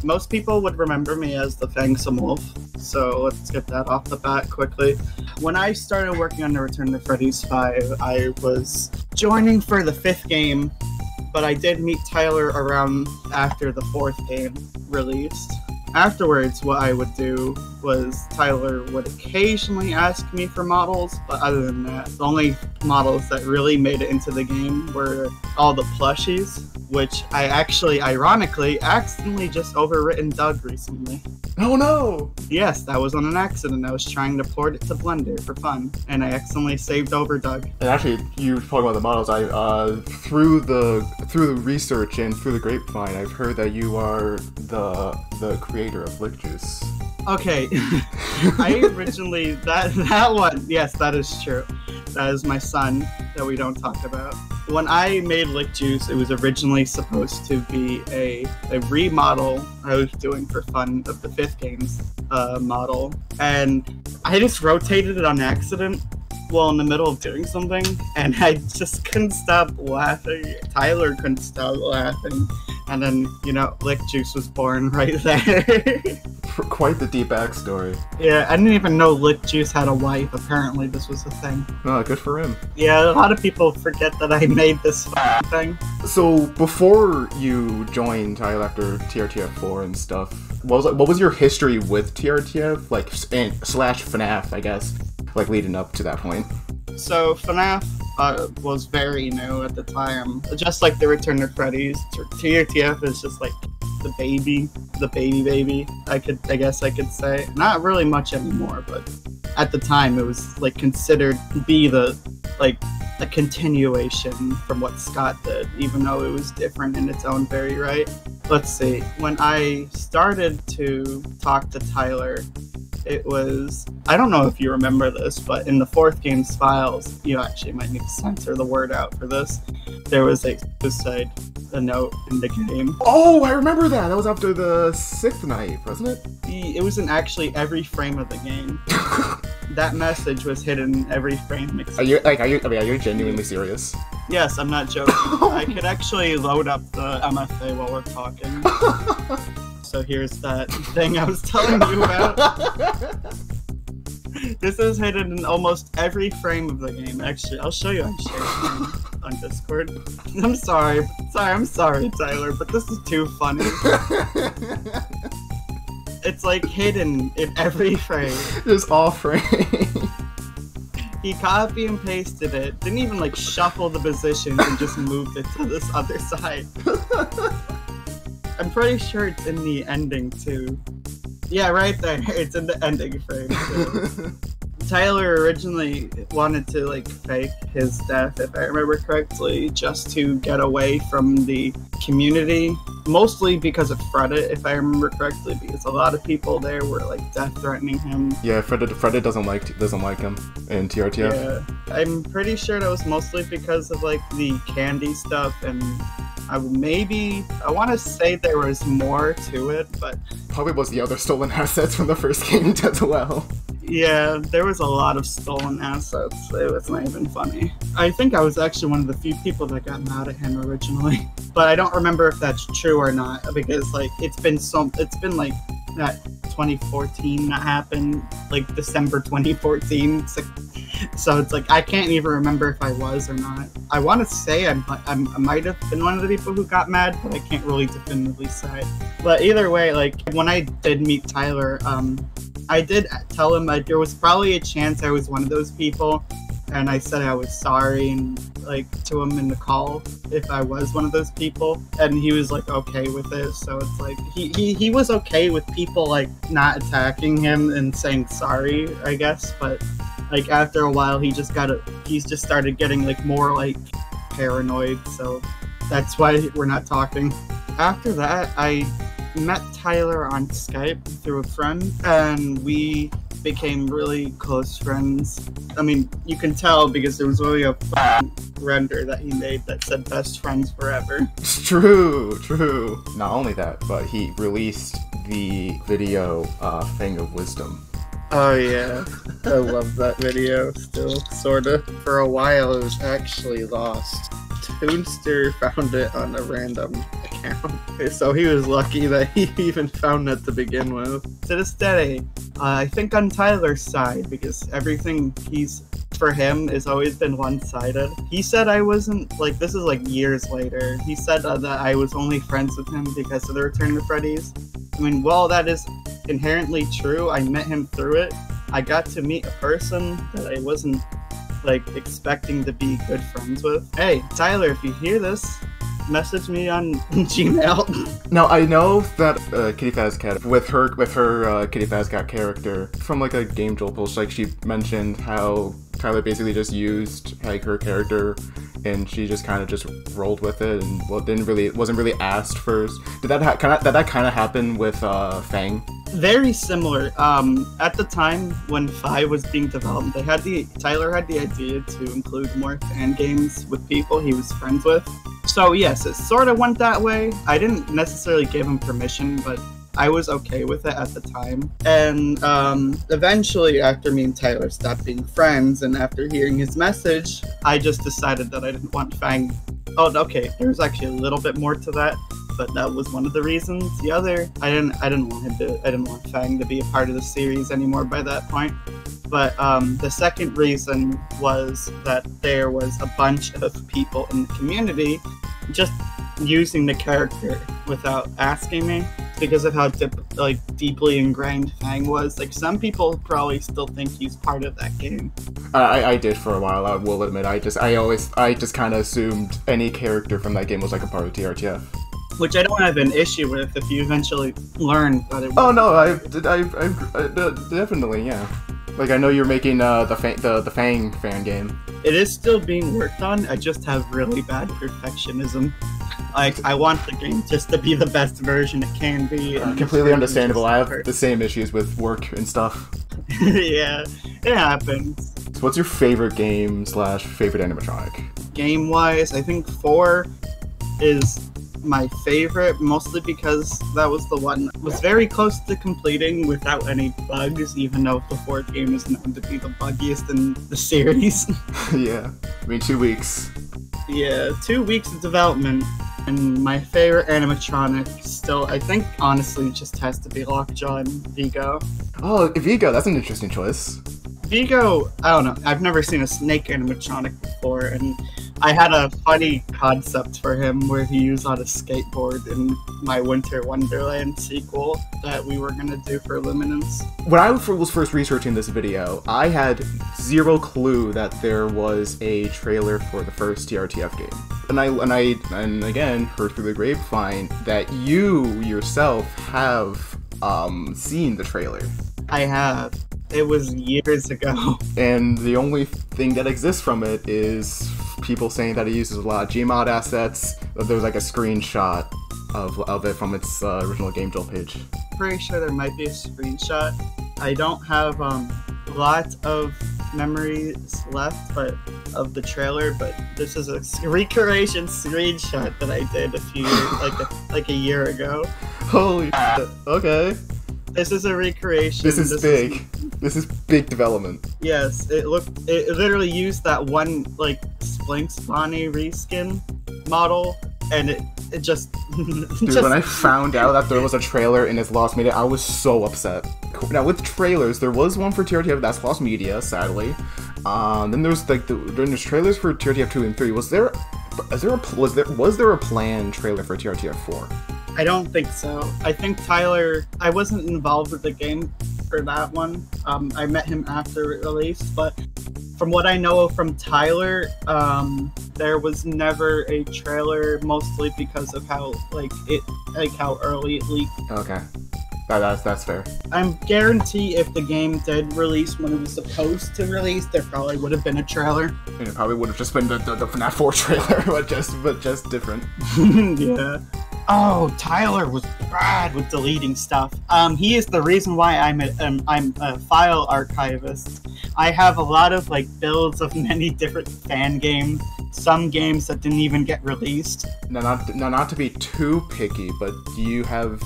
Most people would remember me as the Fangsome Wolf, so let's get that off the bat quickly. When I started working on the Return to Freddy's 5, I was joining for the 5th game, but I did meet Tyler around after the 4th game released. Afterwards, what I would do was Tyler would occasionally ask me for models, but other than that, the only models that really made it into the game were all the plushies, which I actually, ironically, accidentally just overwritten Doug recently. Oh no! Yes, that was on an accident. I was trying to port it to Blender for fun, and I accidentally saved over Doug. And actually, you talking about the models, through the research and through the grapevine, I've heard that you are the creator of Lick Juice. Okay, I originally, that one, yes, that is true. That is my son that we don't talk about. When I made Lick Juice, it was originally supposed to be a remodel I was doing for fun of the 5th game's model, and I just rotated it on accident while in the middle of doing something, and I just couldn't stop laughing. Tyler couldn't stop laughing, and then, you know, Lick Juice was born right there. Quite the deep backstory. Yeah, I didn't even know Lick Juice had a wife. Apparently this was a thing. Oh, good for him. Yeah, a lot of people forget that I made this thing. So, before you joined Tyler after TRTF4 and stuff, what was your history with TRTF? Like, slash FNAF, I guess, like, leading up to that point? So, FNAF was very new at the time. Just like the Return to Freddy's, TRTF is just like the baby, I guess I could say. Not really much anymore, but at the time it was like considered to be the, like, a continuation from what Scott did, even though it was different in its own very right. Let's see, when I started to talk to Tyler, it was, I don't know if you remember this, but in the 4th game's files, you actually might need to censor the word out for this, there was a suicide note in the game. Oh, I remember that! That was after the 6th night, wasn't it? It was in actually every frame of the game. That message was hidden in every frame. Are you genuinely serious? Yes, I'm not joking. I could actually load up the MFA while we're talking. So here's that thing I was telling you about. This is hidden in almost every frame of the game. Actually, I'll show you on share on Discord. I'm sorry, Tyler, but this is too funny. It's like hidden in every frame. Just all frames. He copy and pasted it, didn't even like shuffle the positions and just moved it to this other side. I'm pretty sure it's in the ending too. Yeah, right there. It's in the ending frame too. Tyler originally wanted to like fake his death, if I remember correctly, just to get away from the community. Mostly because of Freddy, if I remember correctly, because a lot of people there were like death threatening him. Yeah, Freddy doesn't like him in TRTF. Yeah, I'm pretty sure that was mostly because of like the candy stuff, and I want to say there was more to it, but probably was the other stolen assets from the first game as well. Yeah, there was a lot of stolen assets. It was not even funny. I think I was actually one of the few people that got mad at him originally, but I don't remember if that's true or not, because like it's been like that 2014 that happened, like December 2014. So it's like I can't even remember if I was or not. I want to say I might have been one of the people who got mad, but I can't really definitively say. But either way, like when I did meet Tyler, I did tell him like there was probably a chance I was one of those people, and I said I was sorry and like to him in the call if I was one of those people, and he was like okay with it. So it's like he was okay with people like not attacking him and saying sorry, I guess, but like after a while he just started getting like more like paranoid, so that's why we're not talking. After that, I met Tyler on Skype through a friend, and we became really close friends. I mean, you can tell because there was really a render that he made that said best friends forever. True. Not only that, but he released the video Fang of Wisdom. Oh yeah, I love that video still, sorta. For a while it was actually lost. Toonster found it on a random account account. So he was lucky that he even found it to begin with. To this day, I think on Tyler's side, because everything for him has always been one-sided. He said I wasn't, like, this is like years later, he said that I was only friends with him because of the Return to Freddy's. I mean, while that is inherently true, I met him through it. I got to meet a person that I wasn't, like, expecting to be good friends with. Hey, Tyler, if you hear this, message me on Gmail. Now, I know that Kitty Fazcat, with her Kitty Fazcat character, from like a Game Jolt post, like she mentioned how Tyler basically just used like her character and she just kind of just rolled with it and wasn't really asked first. Did that kind of happen with Fang? Very similar. At the time when 5 was being developed, Tyler had the idea to include more fan games with people he was friends with. So yes, it sort of went that way. I didn't necessarily give him permission, but I was okay with it at the time. And eventually, after me and Tyler stopped being friends, and after hearing his message, I just decided that I didn't want Fang. Oh, okay, there was actually a little bit more to that, but that was one of the reasons. The other, I didn't want Fang to be a part of the series anymore by that point. But the second reason was that there was a bunch of people in the community just using the character without asking me because of how deeply ingrained Fang was. Like, some people probably still think he's part of that game. I did for a while, I will admit. I just kind of assumed any character from that game was like a part of TRTF. Which I don't have an issue with if you eventually learn that it was. Oh no, I definitely, yeah. Like, I know you're making the Fang fan game. It is still being worked on. I just have really bad perfectionism. Like, I want the game just to be the best version it can be. Completely understandable. I have the same issues with work and stuff. Yeah, it happens. So what's your favorite game / favorite animatronic? Game-wise, I think 4 is my favorite, mostly because that was the one that was very close to completing without any bugs, even though the 4th game is known to be the buggiest in the series. Yeah, I mean, 2 weeks. Yeah, 2 weeks of development, and my favorite animatronic still, I think, honestly, just has to be Lockjaw and Vigo. Oh, Vigo, that's an interesting choice. Vigo, I don't know, I've never seen a snake animatronic before, and I had a funny concept for him where he was on a skateboard in my Winter Wonderland sequel that we were gonna do for Luminance. When I was first researching this video, I had zero clue that there was a trailer for the first TRTF game. And again, heard through the grapevine that you yourself have seen the trailer. I have. It was years ago. And the only thing that exists from it is people saying that it uses a lot of Gmod assets. There was like a screenshot of it from its original Game Jolt page. Pretty sure there might be a screenshot. I don't have a lot of memories left of the trailer, but this is a recreation screenshot that I did a few like a year ago. Holy shit. Okay. This is a recreation. This is big. This is big development. Yes, it literally used that one, like, Splinks Bonnie reskin model, and it just... Dude, when I found out that there was a trailer in its Lost Media, I was so upset. Now, with trailers, there was one for TRTF that's Lost Media, sadly. Then there's, like, there's trailers for TRTF 2 and 3. Was there a planned trailer for TRTF 4? I don't think so. I think Tyler... I wasn't involved with the game for that one. I met him after it released, but from what I know from Tyler, there was never a trailer, mostly because of how how early it leaked. Okay, that's fair. I'm guarantee if the game did release when it was supposed to release, there probably would have been a trailer. And it probably would have just been the FNAF 4 trailer, but just different. Yeah. Oh, Tyler was bad with deleting stuff. He is the reason why I'm a file archivist. I have a lot of builds of many different fan games. Some games that didn't even get released. Now, not to be too picky, but do you have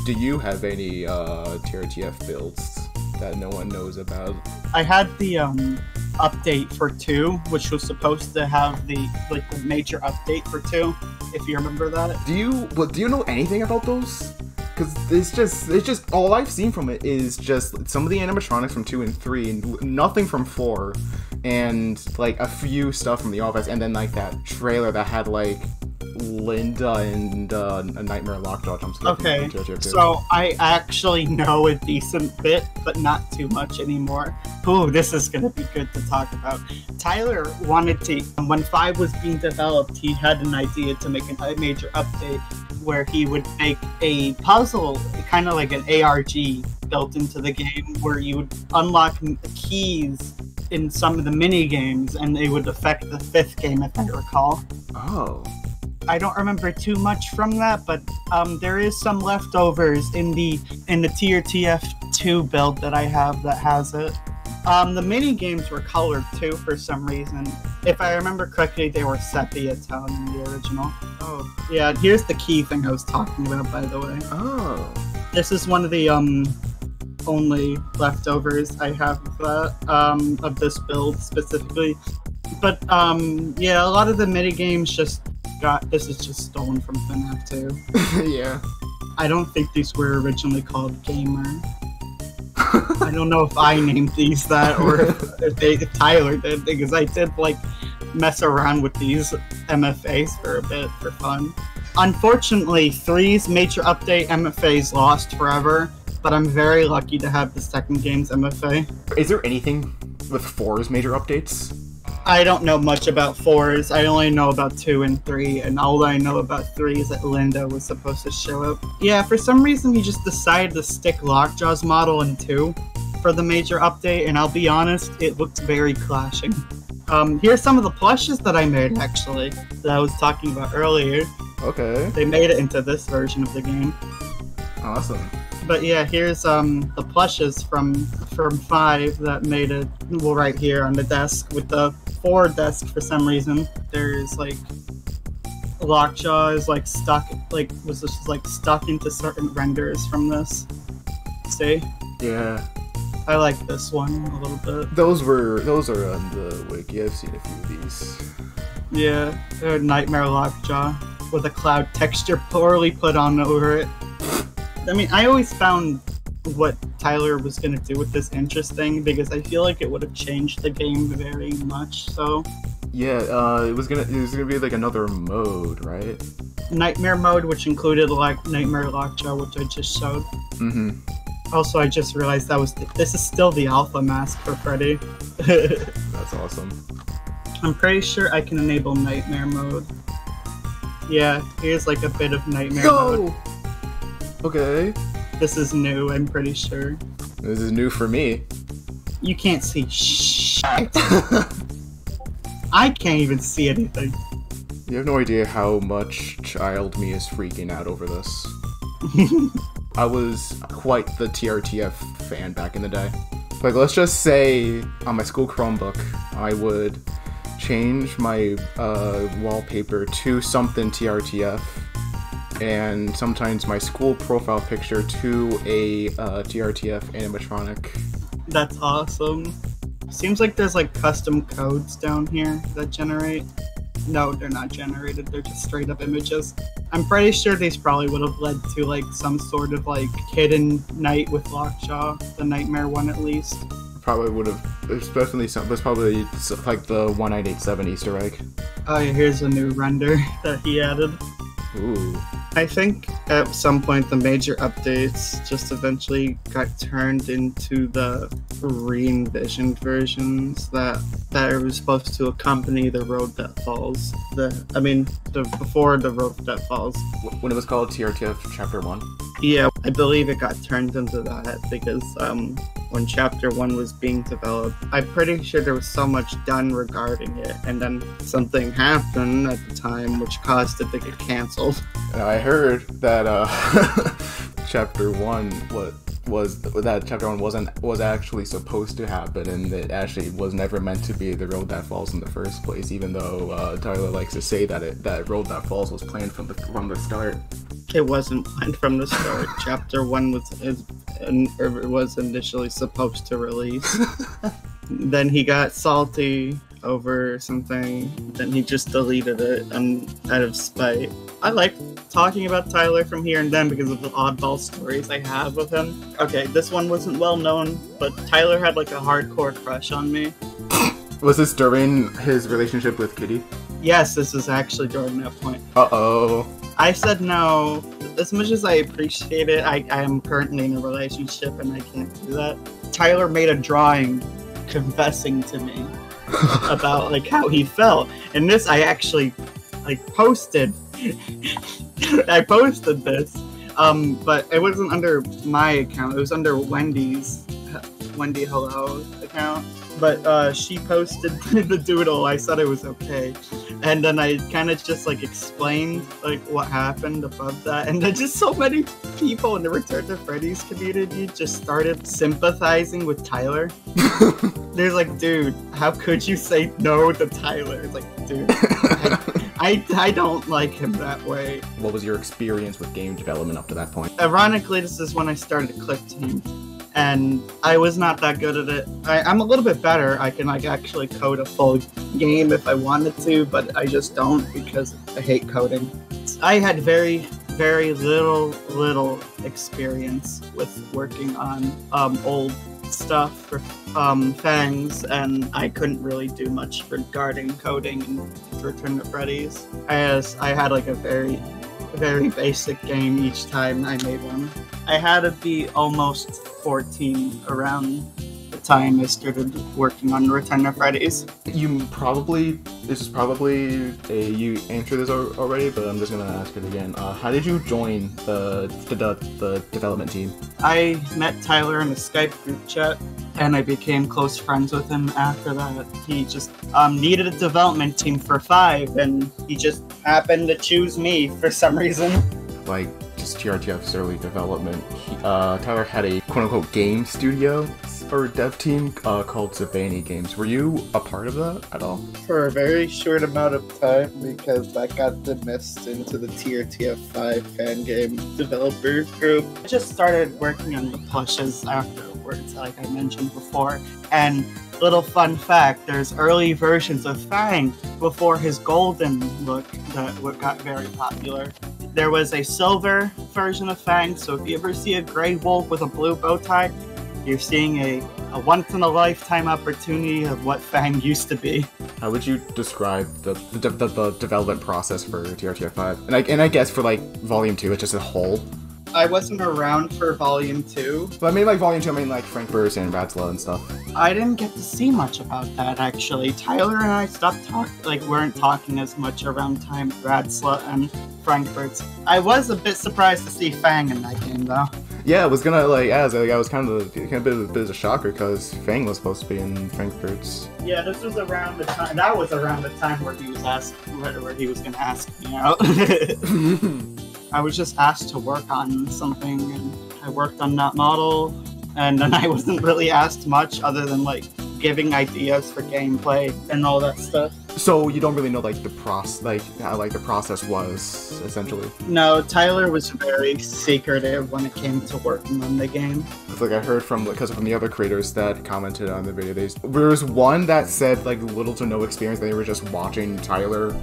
any TRTF builds that no one knows about? I had the update for 2, which was supposed to have the major update for 2, if you remember that. Do you know anything about those? Because it's just all I've seen from it is just some of the animatronics from 2 and 3, and nothing from 4, and like a few stuff from the office, and then like that trailer that had like Linda and a Nightmare Lockjaw jumps. Okay, so I actually know a decent bit, but not too much anymore. Ooh, this is gonna be good to talk about. Tyler wanted to, when 5 was being developed, he had an idea to make a major update where he would make a puzzle, kind of like an ARG, built into the game, where you would unlock keys in some of the mini games, and they would affect the 5th game, if I recall. Oh. I don't remember too much from that, but there is some leftovers in the Trtf 2 build that I have that has it. The mini games were colored too for some reason. If I remember correctly, they were sepia tone in the original. Oh, yeah. Here's the key thing I was talking about, by the way. Oh. This is one of the only leftovers I have of this build specifically. But yeah, a lot of the mini games just this is just stolen from FNAF 2. Yeah. I don't think these were originally called Gamer. I don't know if I named these that or if Tyler did, because I did like mess around with these MFAs for a bit for fun. Unfortunately, 3's major update MFA's lost forever, but I'm very lucky to have the second game's MFA. Is there anything with 4's major updates? I don't know much about 4's. I only know about 2 and 3, and all I know about 3 is that Linda was supposed to show up. Yeah, for some reason he just decided to stick Lockjaw's model in 2 for the major update, and I'll be honest, it looks very clashing. Here's some of the plushes that I made, actually, that I was talking about earlier. Okay. They made it into this version of the game. Awesome. But yeah, here's the plushes from 5 that made it, well, right here on the desk with the 4 desk for some reason. There's like Lockjaw is like stuck, like was just like stuck into certain renders from this. See? Yeah. I like this one a little bit. Those are on the wiki. I've seen a few of these. Yeah, Nightmare Lockjaw with a cloud texture poorly put on over it. I mean, I always found what Tyler was going to do with this interesting, because I feel like it would have changed the game very much, so... Yeah, it was gonna be like another mode, right? Nightmare mode, which included like Nightmare Lockjaw, which I just showed. Mm-hmm. Also, I just realized this is still the alpha mask for Freddy. That's awesome. I'm pretty sure I can enable Nightmare mode. Yeah, here's like a bit of Nightmare mode. Okay. This is new, I'm pretty sure. This is new for me. You can't see shit. I can't even see anything. You have no idea how much child me is freaking out over this. I was quite the TRTF fan back in the day. Like, let's just say on my school Chromebook, I would change my wallpaper to something TRTF, and sometimes my school profile picture to a TRTF animatronic. That's awesome. Seems like there's like custom codes down here that generate. No, they're not generated, they're just straight up images. I'm pretty sure these probably would have led to like some sort of like hidden night with Lockjaw, the Nightmare one at least. Probably would have. There's definitely some. There's probably like the 1987 Easter egg. Oh yeah, here's a new render that he added. Ooh. I think at some point the major updates just eventually got turned into the re-envisioned versions that were supposed to accompany the Road That Falls. Before the Road That Falls. When it was called TRTF Chapter 1? Yeah, I believe it got turned into that because when Chapter 1 was being developed, I'm pretty sure there was so much done regarding it, and then something happened at the time which caused it to get cancelled. I heard that Chapter 1 was actually supposed to happen, and it actually was never meant to be the Road That Falls in the first place, even though Tyler likes to say that Road That Falls was planned from the start. It wasn't planned from the start. Chapter 1 was initially supposed to release. Then he got salty over something, then he just deleted it out of spite. I like talking about Tyler from here and then because of the oddball stories I have of him. Okay, this one wasn't well known, but Tyler had like a hardcore crush on me. Was this during his relationship with Kitty? Yes, this is actually during that point. Uh-oh. I said no. As much as I appreciate it, I am currently in a relationship and I can't do that. Tyler made a drawing confessing to me about like how he felt, and this I actually like posted. I posted this, but it wasn't under my account. It was under Wendy Hello account. But she posted the doodle. I said it was okay, and then I kind of just like explained like what happened above that, and then just so many people in the Return to Freddy's community just started sympathizing with Tyler. They're like, dude, how could you say no to Tyler? It's like, dude, I don't like him that way. What was your experience with game development up to that point? Ironically, this is when I started Click Team. And I was not that good at it. I'm a little bit better. I can like actually code a full game if I wanted to, but I just don't because I hate coding. I had very, very little experience with working on old stuff for Fangs, and I couldn't really do much regarding coding in Return to Freddy's. I had like a very basic game each time I made one. I had to be almost 14 around the time I started working on Return to Freddy's. This is probably you answered this already, but I'm just gonna ask it again. How did you join the development team? I met Tyler in a Skype group chat, and I became close friends with him after that. He just needed a development team for 5, and he just happened to choose me for some reason. Like, just TRTF's early development, Tyler had a quote-unquote game studio or dev team called ZANY Games. Were you a part of that at all? For a very short amount of time, because that got dismissed into the TRTF 5 fan game developer group. I just started working on the plushes afterwards, like I mentioned before, and little fun fact, there's early versions of Fang before his golden look that got very popular. There was a silver version of Fang, so if you ever see a gray wolf with a blue bow tie, you're seeing a once-in-a-lifetime opportunity of what Fang used to be. How would you describe the development process for TRTF5? And I guess for like Volume 2, it's just a whole. I wasn't around for Volume 2. But I mean like Volume 2, I mean like Frankfurt and Radsla and stuff. I didn't get to see much about that, actually. Tyler and I weren't talking as much around time Radsla and Frankfurt. I was a bit surprised to see Fang in that game, though. Yeah, I was gonna I was kind of a bit of a shocker because Fang was supposed to be in Frankfurt's. Yeah, this was around the time. That was around the time where he was gonna ask me out. I was just asked to work on something, and I worked on that model, and then I wasn't really asked much other than like giving ideas for gameplay and all that stuff. So you don't really know like the how the process was essentially. No, Tyler was very secretive when it came to working on the game. It's like I heard from the other creators that commented on the video. There was one that said like little to no experience. They were just watching Tyler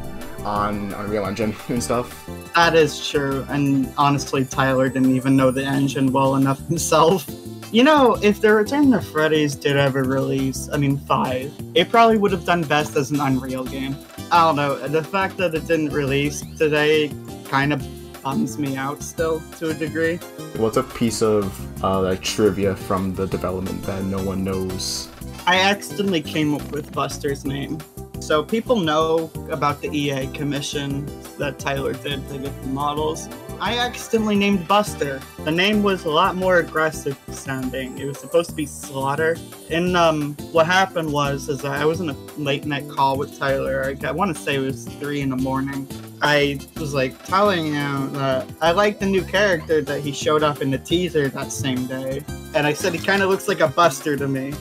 on Unreal Engine and stuff. That is true, and honestly, Tyler didn't even know the engine well enough himself. You know, if the Return to Freddy's did ever release, 5, it probably would have done best as an Unreal game. I don't know, the fact that it didn't release today kind of bums me out still, to a degree. What's a piece of like trivia from the development that no one knows? I accidentally came up with Buster's name. So people know about the EA commission that Tyler did to get the models. I accidentally named Buster. The name was a lot more aggressive sounding. It was supposed to be Slaughter. And what happened was I was in a late night call with Tyler. I want to say it was 3 in the morning. I was like telling him that I like the new character that he showed up in the teaser that same day. And I said he kind of looks like a Buster to me.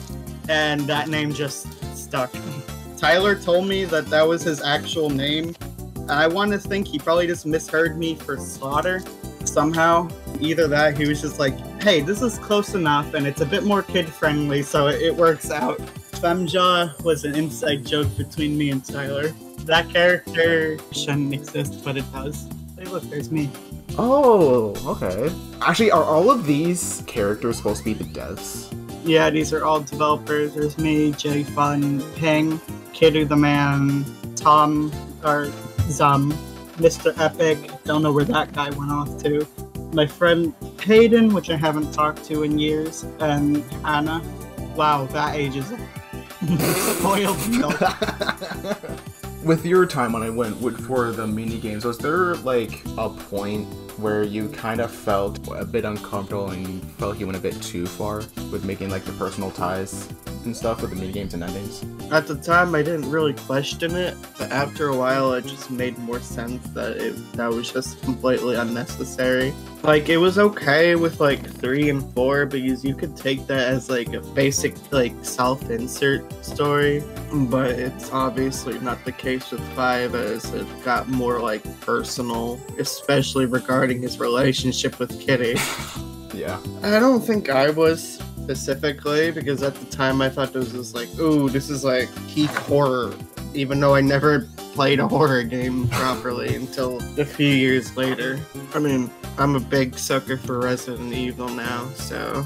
And that name just stuck. Tyler told me that was his actual name. And I want to think he probably just misheard me for Slaughter somehow. Either that, he was just like, hey, this is close enough and it's a bit more kid-friendly, so it works out. Femjaw was an inside joke between me and Tyler. That character shouldn't exist, but it does. Hey, look, there's me. Oh, okay. Actually, are all of these characters supposed to be the devs? Yeah, these are all developers. There's me, Jay Fun, Ping, Kiddu the Man, Tom, or Zum, Mr. Epic. Don't know where that guy went off to. My friend Hayden, which I haven't talked to in years, and Hannah. Wow, that ages spoiled milk. With your time when I went for the mini games, was there like a point where you kind of felt a bit uncomfortable and felt like you went a bit too far with making like the personal ties and stuff with the mini games and endings? At the time, I didn't really question it, but after a while, it just made more sense that that was just completely unnecessary. Like, it was okay with like 3 and 4 because you could take that as like a basic like self-insert story, but it's obviously not the case with 5 as it got more like personal, especially regarding his relationship with Kitty. Yeah. I don't think I was specifically, because at the time I thought this was like, ooh, this is like peak horror, even though I never played a horror game properly until a few years later. I mean, I'm a big sucker for Resident Evil now, so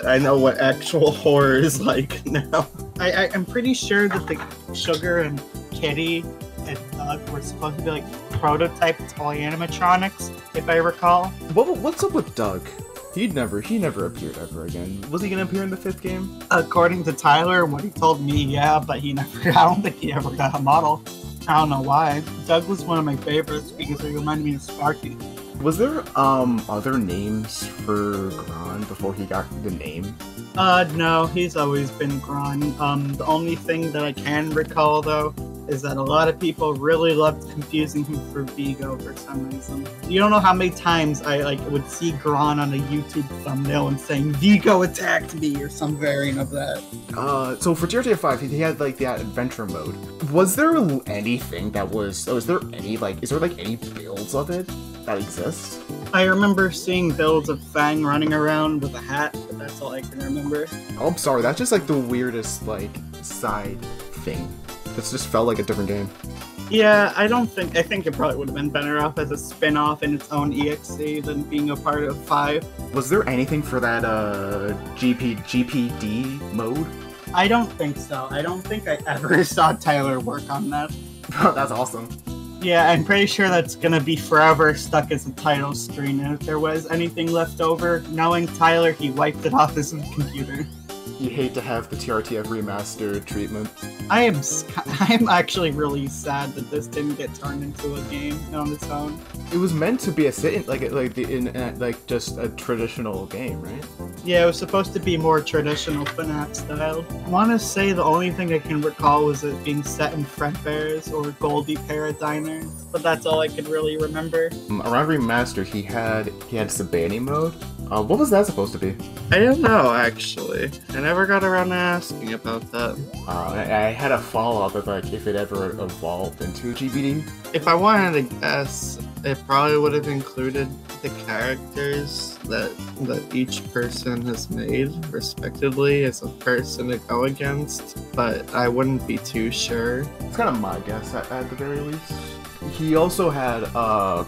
I know what actual horror is like now. I'm pretty sure that the Sugar and Kitty and Doug were supposed to be like prototype toy animatronics, if I recall. What's up with Doug? He never appeared ever again. Was he gonna appear in the 5th game? According to Tyler, what he told me, yeah, but I don't think he ever got a model. I don't know why. Doug was one of my favorites because he reminded me of Sparky. Was there other names for Gron before he got the name? No, he's always been Gron. The only thing that I can recall though is that a lot of people really loved confusing him for Vigo for some reason. You don't know how many times I would see Gron on a YouTube thumbnail and saying Vigo attacked me or some variant of that. So for TRTF 5, he had like that adventure mode. Was there anything that was? Is there any builds of it that exist? I remember seeing builds of Fang running around with a hat, but that's all I can remember. Oh, I'm sorry, that's just like the weirdest like side thing. This just felt like a different game. Yeah, I think it probably would have been better off as a spin-off in its own EXE than being a part of 5. Was there anything for that GPD mode? I don't think so. I don't think I ever saw Tyler work on that. That's awesome. Yeah, I'm pretty sure that's gonna be forever stuck as a title screen, and if there was anything left over, knowing Tyler, he wiped it off his computer. You hate to have the TRTF remastered treatment. I'm actually really sad that this didn't get turned into a game on its own. It was meant to be a just a traditional game, right? Yeah, it was supposed to be more traditional FNAF style. I want to say the only thing I can recall was it being set in Fredbear's or Goldie Paradiner, but that's all I could really remember. Around remaster, he had ZANY mode. What was that supposed to be? I don't know, actually. I never got around to asking about that. I had a follow-up of like if it ever evolved into GBD. If I wanted to guess, it probably would have included the characters that each person has made, respectively, as a person to go against, but I wouldn't be too sure. It's kind of my guess at the very least. He also had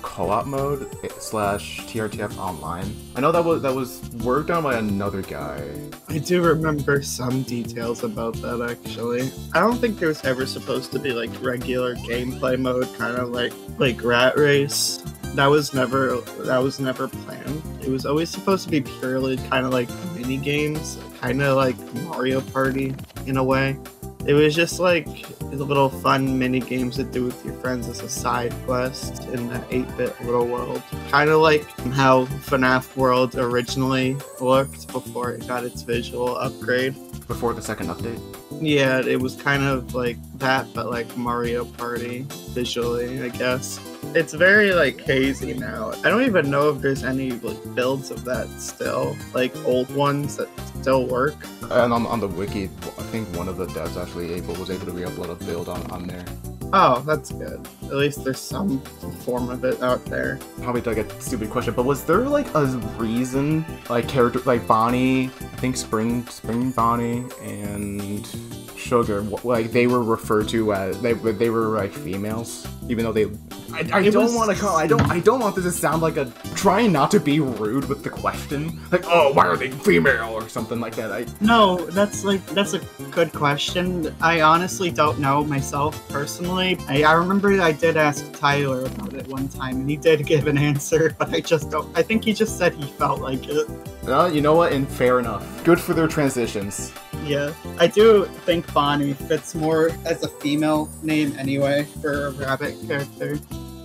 co-op mode / TRTF online. I know that was worked on by another guy. I do remember some details about that, actually. I don't think there was ever supposed to be like regular gameplay mode, kind of like Rat Race. That was never planned. It was always supposed to be purely kind of like mini games, kind of like Mario Party in a way. It was just like the little fun mini games to do with your friends as a side quest in that 8-bit little world. Kind of like how FNAF World originally looked before it got its visual upgrade. Before the second update? Yeah, it was kind of like that, but like Mario Party visually, I guess. It's very like hazy now. I don't even know if there's any like builds of that still, like old ones that still work. And on the wiki, I think one of the devs actually was able to re-upload a build on there. Oh, that's good. At least there's some form of it out there. Probably like a stupid question, but was there like a reason, like character like Bonnie, I think Spring Bonnie and Sugar, like they were referred to as they were like females, even though they. I don't want to call. I don't want this to sound like a trying not to be rude with the question, like, oh, why are they female or something like that. No, that's a good question. I honestly don't know myself personally. I remember I did ask Tyler about it one time, and he did give an answer, but I just don't. I think he just said he felt like it. You know what? And fair enough. Good for their transitions. Yeah, I do think Bonnie fits more as a female name anyway for a rabbit character.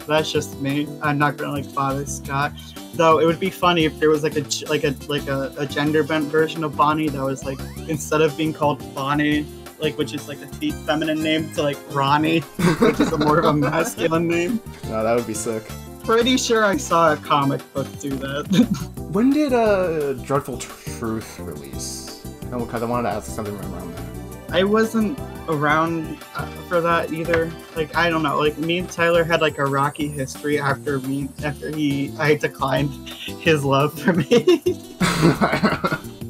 That's just me. I'm not gonna like bother Scott. Though it would be funny if there was like a gender bent version of Bonnie that was like, instead of being called Bonnie, like, which is like a feminine name, to like Ronnie, which is more of a masculine name. No, that would be sick. Pretty sure I saw a comic book do that. When did Dreadful Truth release? Because I wanted to ask something around that. I wasn't around for that either. Like, I don't know. Like, me and Tyler had like a rocky history after I declined his love for me.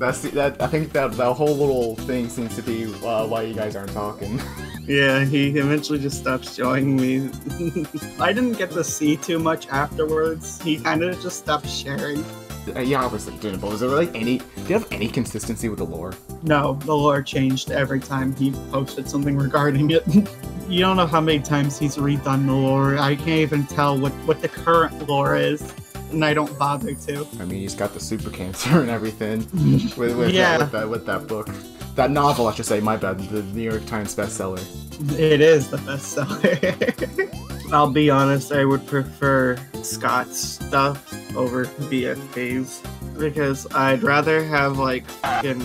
I think that whole little thing seems to be why you guys aren't talking. Yeah, he eventually just stopped showing me. I didn't get to see too much afterwards. He kind of just stopped sharing. Yeah, obviously didn't, but was there like do you have any consistency with the lore? No, the lore changed every time he posted something regarding it. You don't know how many times he's redone the lore. I can't even tell what the current lore is, and I don't bother to. I mean, he's got the super cancer and everything with that book. That novel, I should say, my bad, the New York Times bestseller. It is the bestseller. I'll be honest, I would prefer Scott's stuff over BFK's, because I'd rather have like fucking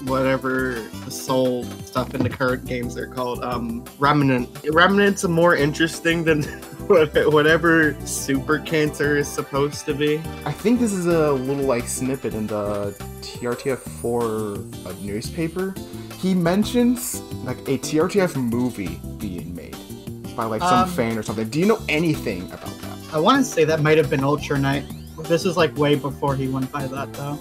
whatever the soul stuff in the current games are called, Remnant. Remnant's more interesting than whatever super cancer is supposed to be. I think this is a little like snippet in the TRTF4 newspaper. He mentions like a TRTF movie being made by like some fan or something. Do you know anything about that? I want to say that might have been Ultra Knight. This is like way before he went by that though.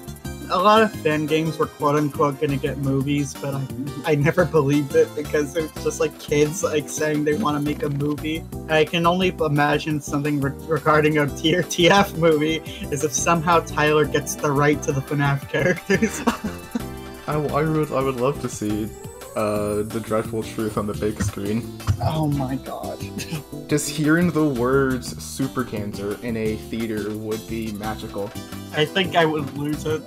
A lot of fan games were quote-unquote gonna get movies, but I never believed it because it was just like kids like saying they want to make a movie. I can only imagine something regarding a TRTF movie is if somehow Tyler gets the right to the FNAF characters. I would love to see the Dreadful Truth on the big screen. Oh my god. Just hearing the words super cancer in a theater would be magical. I think I would lose it.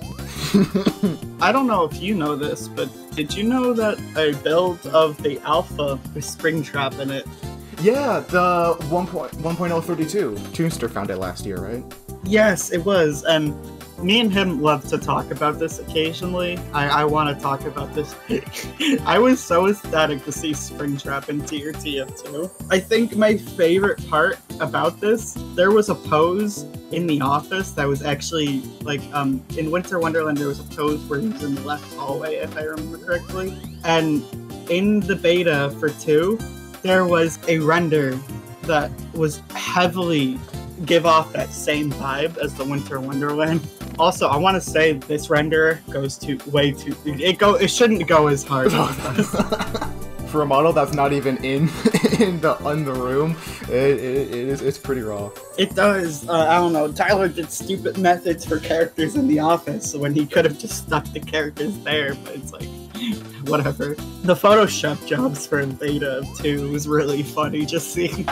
I don't know if you know this, but did you know that a build of the alpha with Springtrap in it? Yeah, the 1.032. Toonster found it last year, right? Yes, it was, and me and him love to talk about this occasionally. I want to talk about this. I was so ecstatic to see Springtrap in TRTF2. I think my favorite part about this, there was a pose in the office that was actually, like, in Winter Wonderland there was a pose where he was in the left hallway, if I remember correctly. And in the beta for 2, there was a render that was heavily give off that same vibe as the Winter Wonderland. Also, I want to say this render goes to way too. It shouldn't go as hard as it does. For a model that's not even in the room, it's pretty raw. It does. I don't know. Tyler did stupid methods for characters in the office when he could have just stuck the characters there, but it's like, whatever. The Photoshop jobs for Beta of 2 was really funny. Just seeing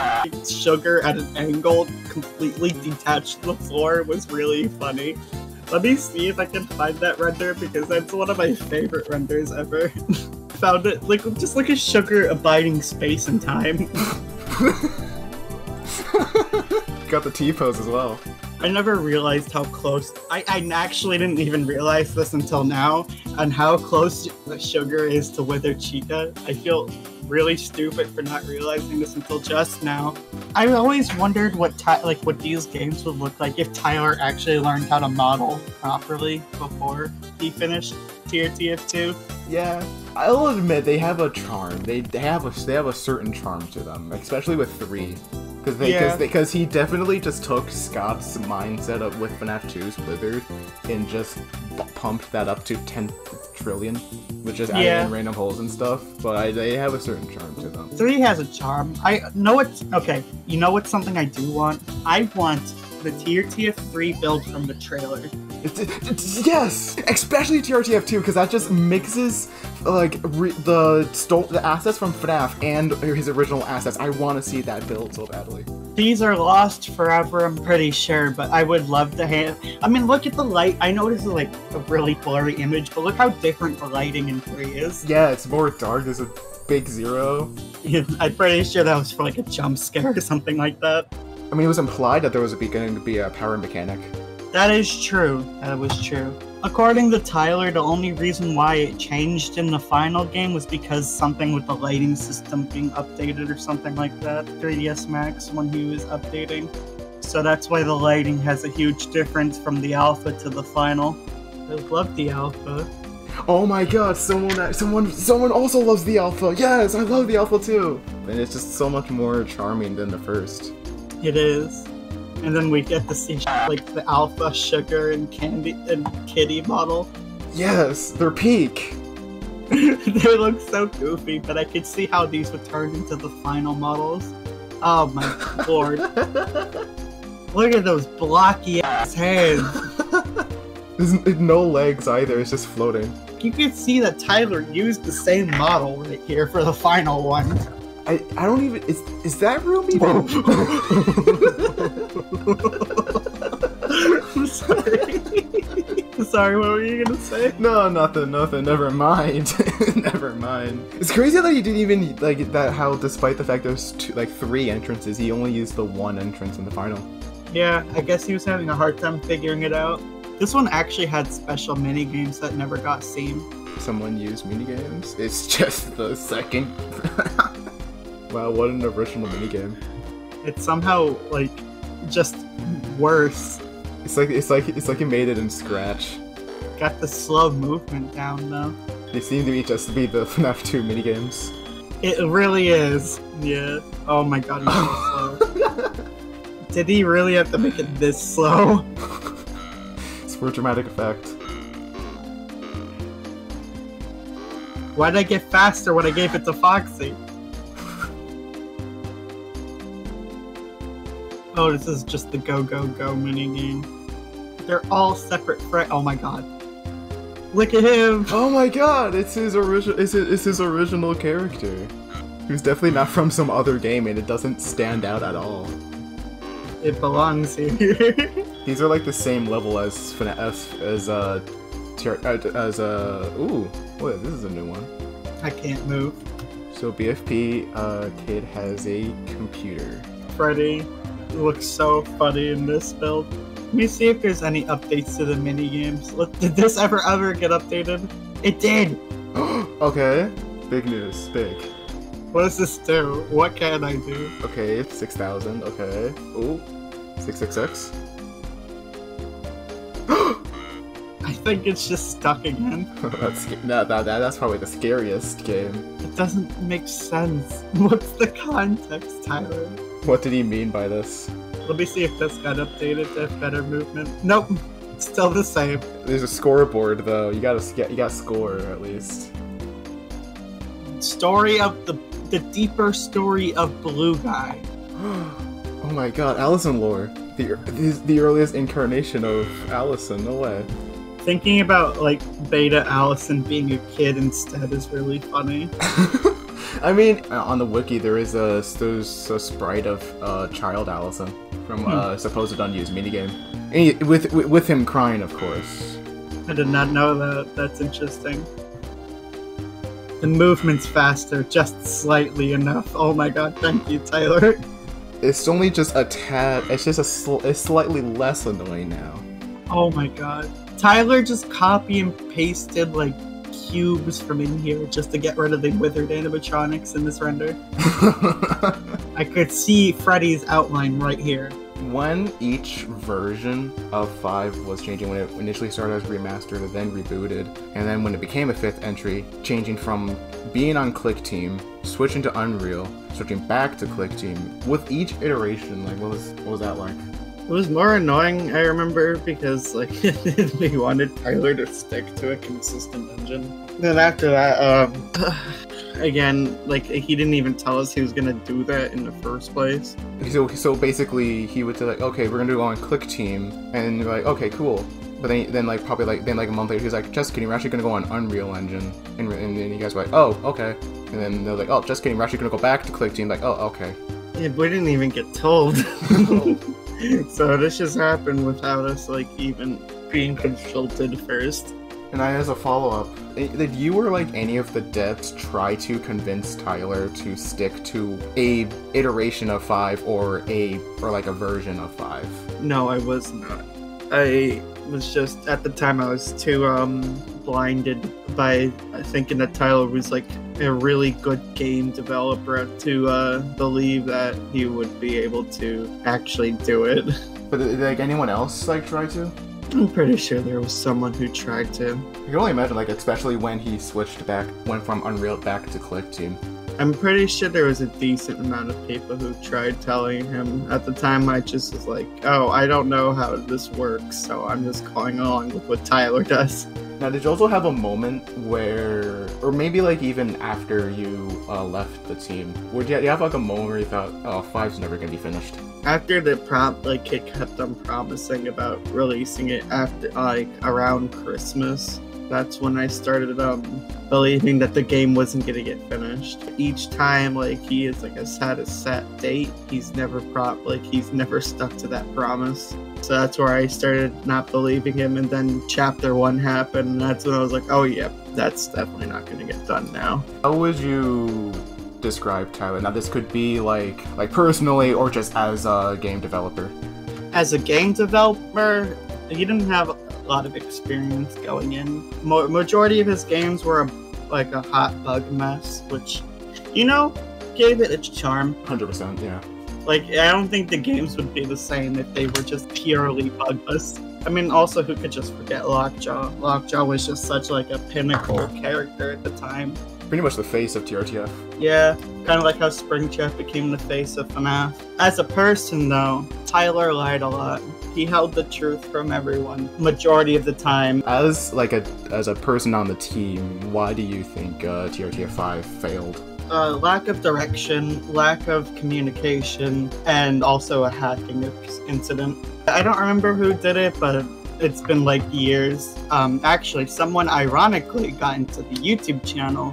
Sugar at an angle completely detached from the floor was really funny. Let me see if I can find that render because that's one of my favorite renders ever. Found it. Like, just look at Sugar abiding space and time. Got the T-pose as well. I never realized how close. I actually didn't even realize this until now, on how close Sugar is to Wither Chica. I feel really stupid for not realizing this until just now. I always wondered what these games would look like if Tyler actually learned how to model properly before he finished TRTF2. Yeah, I'll admit they have a charm. They have a certain charm to them, especially with 3. Because he definitely just took Scott's mindset up with FNAF 2's Withered and just pumped that up to 10 trillion, which is adding in random holes and stuff, but they have a certain charm to them. 3 has a charm. I know it's okay. You know what's something I do want? I want the Trtf 3 build from the trailer. Yes, especially TRTF 2, because that just mixes like the assets from FNAF and his original assets. I want to see that build so badly. These are lost forever, I'm pretty sure, but I would love to have... I mean, look at the light. I know this is like a really blurry image, but look how different the lighting in 3 is. Yeah, it's more dark. There's a big 0. Yeah, I'm pretty sure that was for like a jump scare or something like that. I mean, it was implied that there was going to be a power mechanic. That is true. That was true. According to Tyler, the only reason why it changed in the final game was because something with the lighting system being updated or something like that. 3ds Max when he was updating. So that's why the lighting has a huge difference from the alpha to the final. I love the alpha. Oh my god, someone also loves the alpha. Yes, I love the alpha too. And it's just so much more charming than the first. It is. And then we get to see like the alpha, sugar, and candy and kitty model. Yes, they're peak. They look so goofy, but I could see how these would turn into the final models. Oh my lord. Look at those blocky ass hands. There's no legs either, it's just floating. You can see that Tyler used the same model right here for the final one. I don't even... Is that room even... I'm sorry. Sorry, what were you gonna say? No, nothing, never mind. Never mind. It's crazy that he didn't even, like, that how despite the fact there's 3 entrances, he only used the 1 entrance in the final. Yeah, I guess he was having a hard time figuring it out. This one actually had special minigames that never got seen. Someone used minigames? It's just the second... Wow, what an original minigame. It's somehow, like, just worse. It's like you made it in Scratch. Got the slow movement down, though. They seem to be just be the FNAF 2 minigames. It really is. Yeah. Oh my god, he's so slow. Did he really have to make it this slow? It's for dramatic effect. Why'd I get faster when I gave it to Foxy? Oh, this is just the Go Go Go minigame. They're all separate oh my god. Look at him! Oh my god, it's his original character. Who's definitely not from some other game and it doesn't stand out at all. It belongs here. These are like the same level as ooh, wait, this is a new one. I can't move. So BFP kid has a computer. Freddy looks so funny in this build. Let me see if there's any updates to the minigames. Did this ever get updated? It did! Okay. Big news. Big. What does this do? What can I do? Okay, it's 6,000. Okay. Ooh. 666. I think it's just stuck again. That's probably the scariest game. It doesn't make sense. What's the context, Tyler? What did he mean by this? Let me see if this got updated to have better movement. Nope, still the same. There's a scoreboard though. You gotta score at least. Story of the deeper story of Blue Guy. Oh my god, Allison lore. The earliest incarnation of Allison. No way. Thinking about like Beta Allison being a kid instead is really funny. I mean, on the wiki there is there's a sprite of child Allison from supposed unused minigame, and with him crying, of course. I did not know that. That's interesting. The movement's faster, just slightly enough. Oh my god, thank you, Tyler. It's only just a tad. It's just it's slightly less annoying now. Oh my god. Tyler just copy and pasted like cubes from in here just to get rid of the withered animatronics in this render. I could see Freddy's outline right here. When each version of 5 was changing, when it initially started as remastered and then rebooted, and then when it became a 5th entry, changing from being on Click Team, switching to Unreal, switching back to Click Team, with each iteration, like what was that like? It was more annoying, I remember, because like we wanted Tyler to stick to a consistent engine. Then after that, again, like he didn't even tell us he was gonna do that in the first place. So basically, he would say like, okay, we're gonna go on Click Team, and you're like, okay, cool. But then like probably like a month later, he's like, just kidding, we're actually gonna go on Unreal Engine, and then you guys were like, oh, okay. And then they're like, oh, just kidding, we're actually gonna go back to Click Team. Like, oh, okay. Yeah, we didn't even get told. So this just happened without us like even being consulted first. And as a follow-up, did you or like any of the devs try to convince Tyler to stick to a iteration of 5 or like a version of 5? No, I was not. I was just, at the time I was too blinded by thinking that Tyler was like a really good game developer to believe that he would be able to actually do it. But did like anyone else like try to? I'm pretty sure there was someone who tried to. I can only imagine, like, especially when he went from Unreal back to Click Team. I'm pretty sure there was a decent amount of people who tried telling him. At the time, I just was like, oh, I don't know how this works, so I'm just going along with what Tyler does. Now, did you also have a moment where, or maybe like even after you left the team, would you have like a moment where you thought, oh, 5's never gonna be finished? After the like it kept on promising about releasing it after like around Christmas, that's when I started believing that the game wasn't gonna get finished. Each time like he is like had a set date, he's never stuck to that promise. So that's where I started not believing him, and then chapter 1 happened, and that's when I was like, oh yeah, that's definitely not gonna get done now. How would you describe Tyler? Now this could be like personally or just as a game developer. As a game developer, he didn't have a lot of experience going in. Majority of his games were like a hot bug mess, which, you know, gave it its charm. 100%, yeah. Like, I don't think the games would be the same if they were just purely bugless. I mean, also, who could just forget Lockjaw? Lockjaw was just such like a pinnacle character at the time. Pretty much the face of TRTF. Yeah, kind of like how Springtrap became the face of FNAF. As a person, though, Tyler lied a lot. He held the truth from everyone, majority of the time. As a person on the team, why do you think TRTF 5 failed? Lack of direction, lack of communication, and also a hacking incident. I don't remember who did it, but it's been like years. Actually, someone ironically got into the YouTube channel,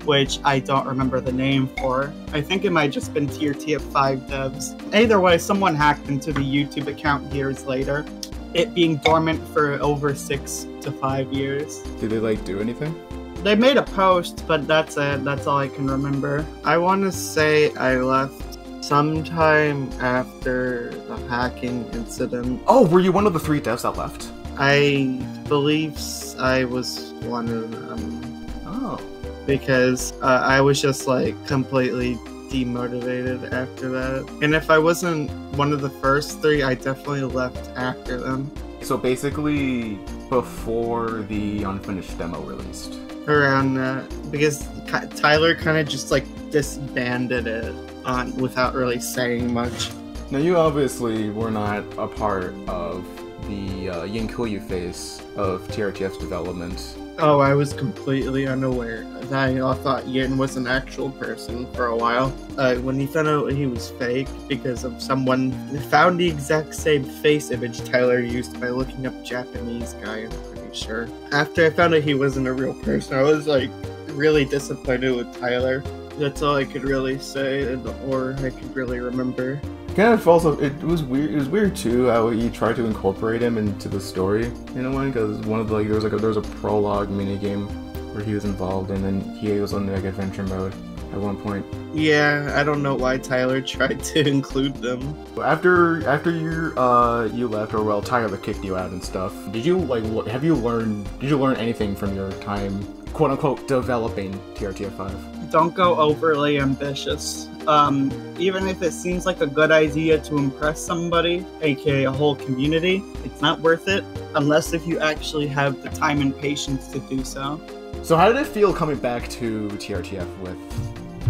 which I don't remember the name for. I think it might just been TRTF 5 devs. Either way, someone hacked into the YouTube account years later, it being dormant for over 6 to 5 years. Did they like do anything? They made a post, but that's it. That's all I can remember. I want to say I left sometime after the hacking incident. Oh, were you one of the 3 devs that left? I believe I was one of them. Oh. Because I was just like completely demotivated after that. And if I wasn't one of the first 3, I definitely left after them. So basically, before the unfinished demo released. Around that, because Tyler kind of just like disbanded it on without really saying much. Now you obviously were not a part of the Yin Kuyu phase of TRTF's development. Oh, I was completely unaware. I thought Yin was an actual person for a while. When he found out he was fake because of someone found the exact same face image Tyler used by looking up Japanese guy, I'm pretty sure. After I found out he wasn't a real person, I was like really disappointed with Tyler. That's all I could really say, or I could really remember. Kind of also, it was weird. It was weird too how he tried to incorporate him into the story in a way, because one of the there was a prologue minigame where he was involved, and then he was on like adventure mode at one point. Yeah, I don't know why Tyler tried to include them. After you left, or well, Tyler kicked you out and stuff. Did you Did you learn anything from your time, quote unquote, developing TRTF 5? Don't go overly ambitious. Even if it seems like a good idea to impress somebody, aka a whole community, it's not worth it unless if you actually have the time and patience to do so. So how did it feel coming back to TRTF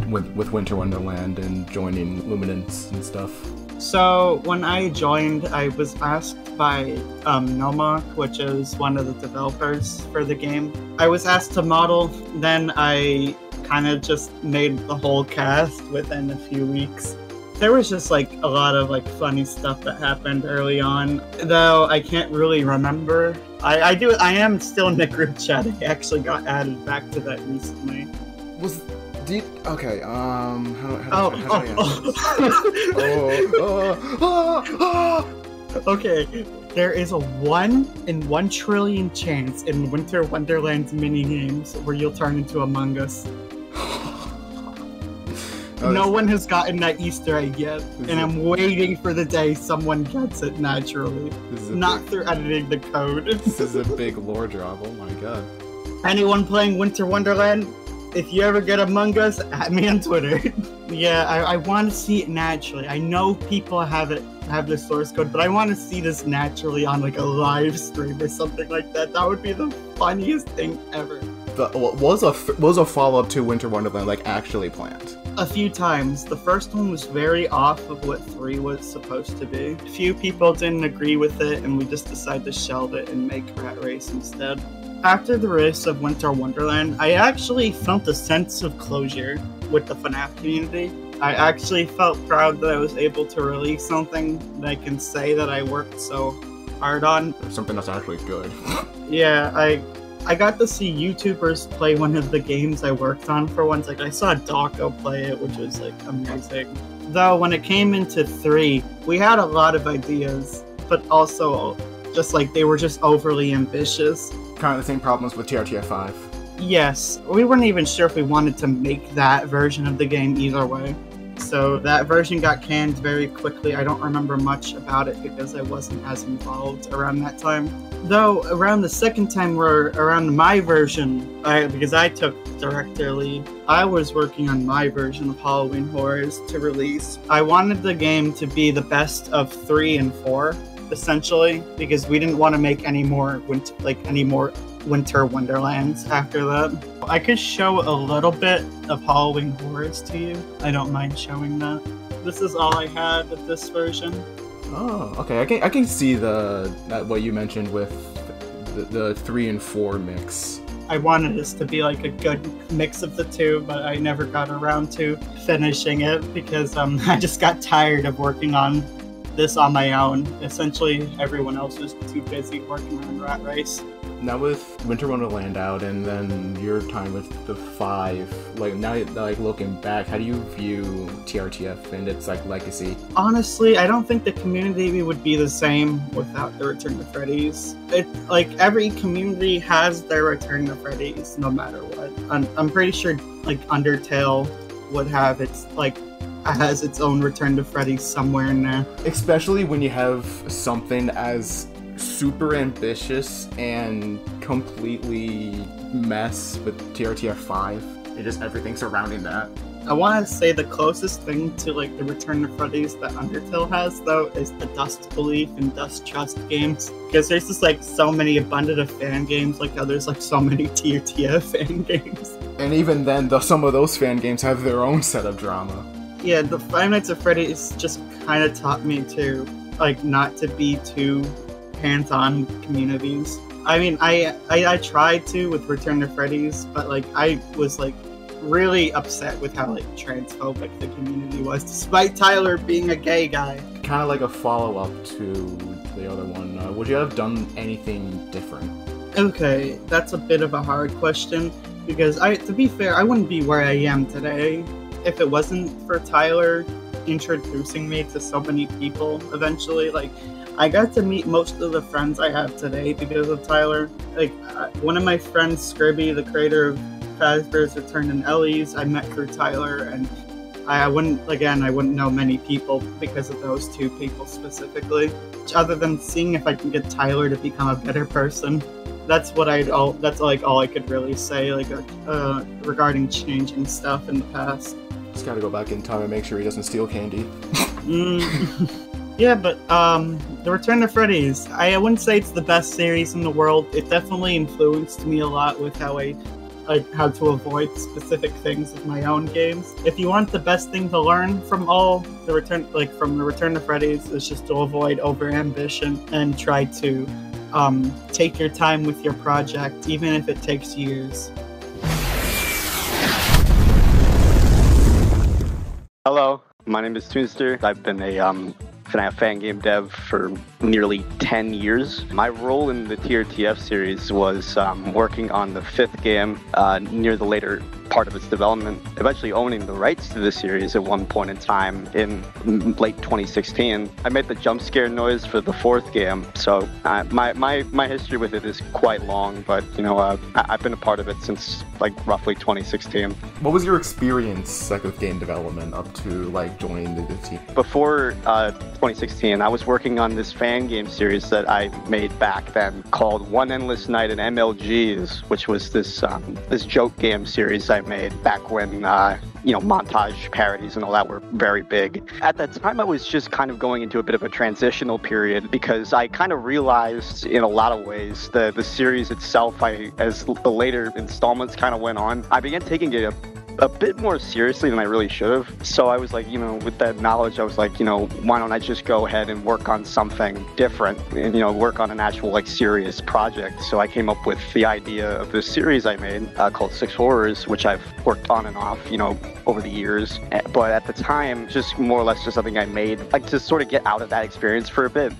with Winter Wonderland and joining Luminance and stuff? So when I joined, I was asked by Noma, which is one of the developers for the game. I was asked to model, then I kind of just made the whole cast within a few weeks. There was just like a lot of like funny stuff that happened early on, though I can't really remember. I am still in the group chat. I actually got added back to that recently. Okay, how do I Okay, there is a 1 in 1 trillion chance in Winter Wonderland's mini-games where you'll turn into Among Us. No one has gotten that Easter egg yet, and I'm waiting for the day someone gets it naturally, not through editing the code. This is a big lore drop, oh my god. Anyone playing Winter Wonderland, if you ever get Among Us, at me on Twitter. Yeah, I want to see it naturally. I know people have the source code, but I want to see this naturally on like a live stream or something like that. That would be the funniest thing ever. Was a follow-up to Winter Wonderland like actually planned? A few times. The first one was very off of what 3 was supposed to be. A few people didn't agree with it, and we just decided to shelve it and make Rat Race instead. After the release of Winter Wonderland, I actually felt a sense of closure with the FNAF community. I actually felt proud that I was able to release something that I can say that I worked so hard on. Something that's actually good. Yeah, I got to see YouTubers play one of the games I worked on for once. Like, I saw Dawko play it, which was, like, amazing. Though, when it came into 3, we had a lot of ideas, but also, just, like, they were just overly ambitious. Kind of the same problems with TRTF 5. Yes, we weren't even sure if we wanted to make that version of the game either way. So that version got canned very quickly. I don't remember much about it because I wasn't as involved around that time. Though, around the second time, around my version, because I took director lead, I was working on my version of Halloween Horrors to release. I wanted the game to be the best of 3 and 4, essentially, because we didn't want to make any more Winter Wonderlands after that. I could show a little bit of Halloween Horrors to you. I don't mind showing that. This is all I had of this version. Oh, okay. I can see what you mentioned with the 3 and 4 mix. I wanted this to be like a good mix of the two, but I never got around to finishing it because I just got tired of working on this on my own. Essentially, everyone else was too busy working on Rat Race. Now with Winter Wonderland out, and then your time with the 5, like now, like looking back, how do you view TRTF and its like legacy? Honestly, I don't think the community would be the same without the Return to Freddy's. Like every community has their Return to Freddy's, no matter what. I'm pretty sure like Undertale would have has its own Return to Freddy's somewhere in there. Especially when you have something as super ambitious and completely mess with TRTF 5 and just everything surrounding that. I want to say the closest thing to like the Return to Freddy's that Undertale has though is the Dust Belief and Dust Trust games, because there's just like so many abundant of fan games, like how there's like so many TRTF fan games. And even then, some of those fan games have their own set of drama. Yeah, the Five Nights at Freddy's just kind of taught me to like not to be too hands-on with communities. I mean, I tried to with Return to Freddy's, but like I was like really upset with how like transphobic the community was, despite Tyler being a gay guy. Kind of like a follow-up to the other one. Would you have done anything different? Okay, that's a bit of a hard question because to be fair, I wouldn't be where I am today if it wasn't for Tyler introducing me to so many people eventually. Like, I got to meet most of the friends I have today because of Tyler. Like, one of my friends, Scribby, the creator of Fazbear's Return and Ellie's, I met through Tyler, and I wouldn't know many people because of those two people specifically. Other than seeing if I can get Tyler to become a better person. That's all I could really say, like, regarding changing stuff in the past. Just gotta go back in time and make sure he doesn't steal candy. Yeah, but The Return to Freddy's, I wouldn't say it's the best series in the world. It definitely influenced me a lot with how I like how to avoid specific things with my own games. If you want the best thing to learn from the Return to Freddy's, is just to avoid over ambition and try to take your time with your project, even if it takes years. Hello, my name is Toonster. I've been a FNAF fan game dev for nearly 10 years. My role in the TRTF series was working on the 5th game near the later part of its development, eventually owning the rights to the series at one point in time in late 2016. I made the jump scare noise for the 4th game, so my history with it is quite long, but you know, I've been a part of it since like roughly 2016. What was your experience like with game development up to like joining the team? Before 2016, I was working on this fan game series that I made back then called One Endless Night in MLGs, which was this this joke game series I made back when you know, montage parodies and all that were very big. At that time, I was just kind of going into a bit of a transitional period because I kind of realized in a lot of ways the series itself, as the later installments kind of went on, I began taking it a bit more seriously than I really should have. So I was like, you know, with that knowledge, I was like, you know, why don't I just go ahead and work on something different and, you know, work on an actual like serious project. So I came up with the idea of this series I made called Six Horrors, which I've worked on and off, you know, over the years. But at the time, just more or less just something I made like to sort of get out of that experience for a bit.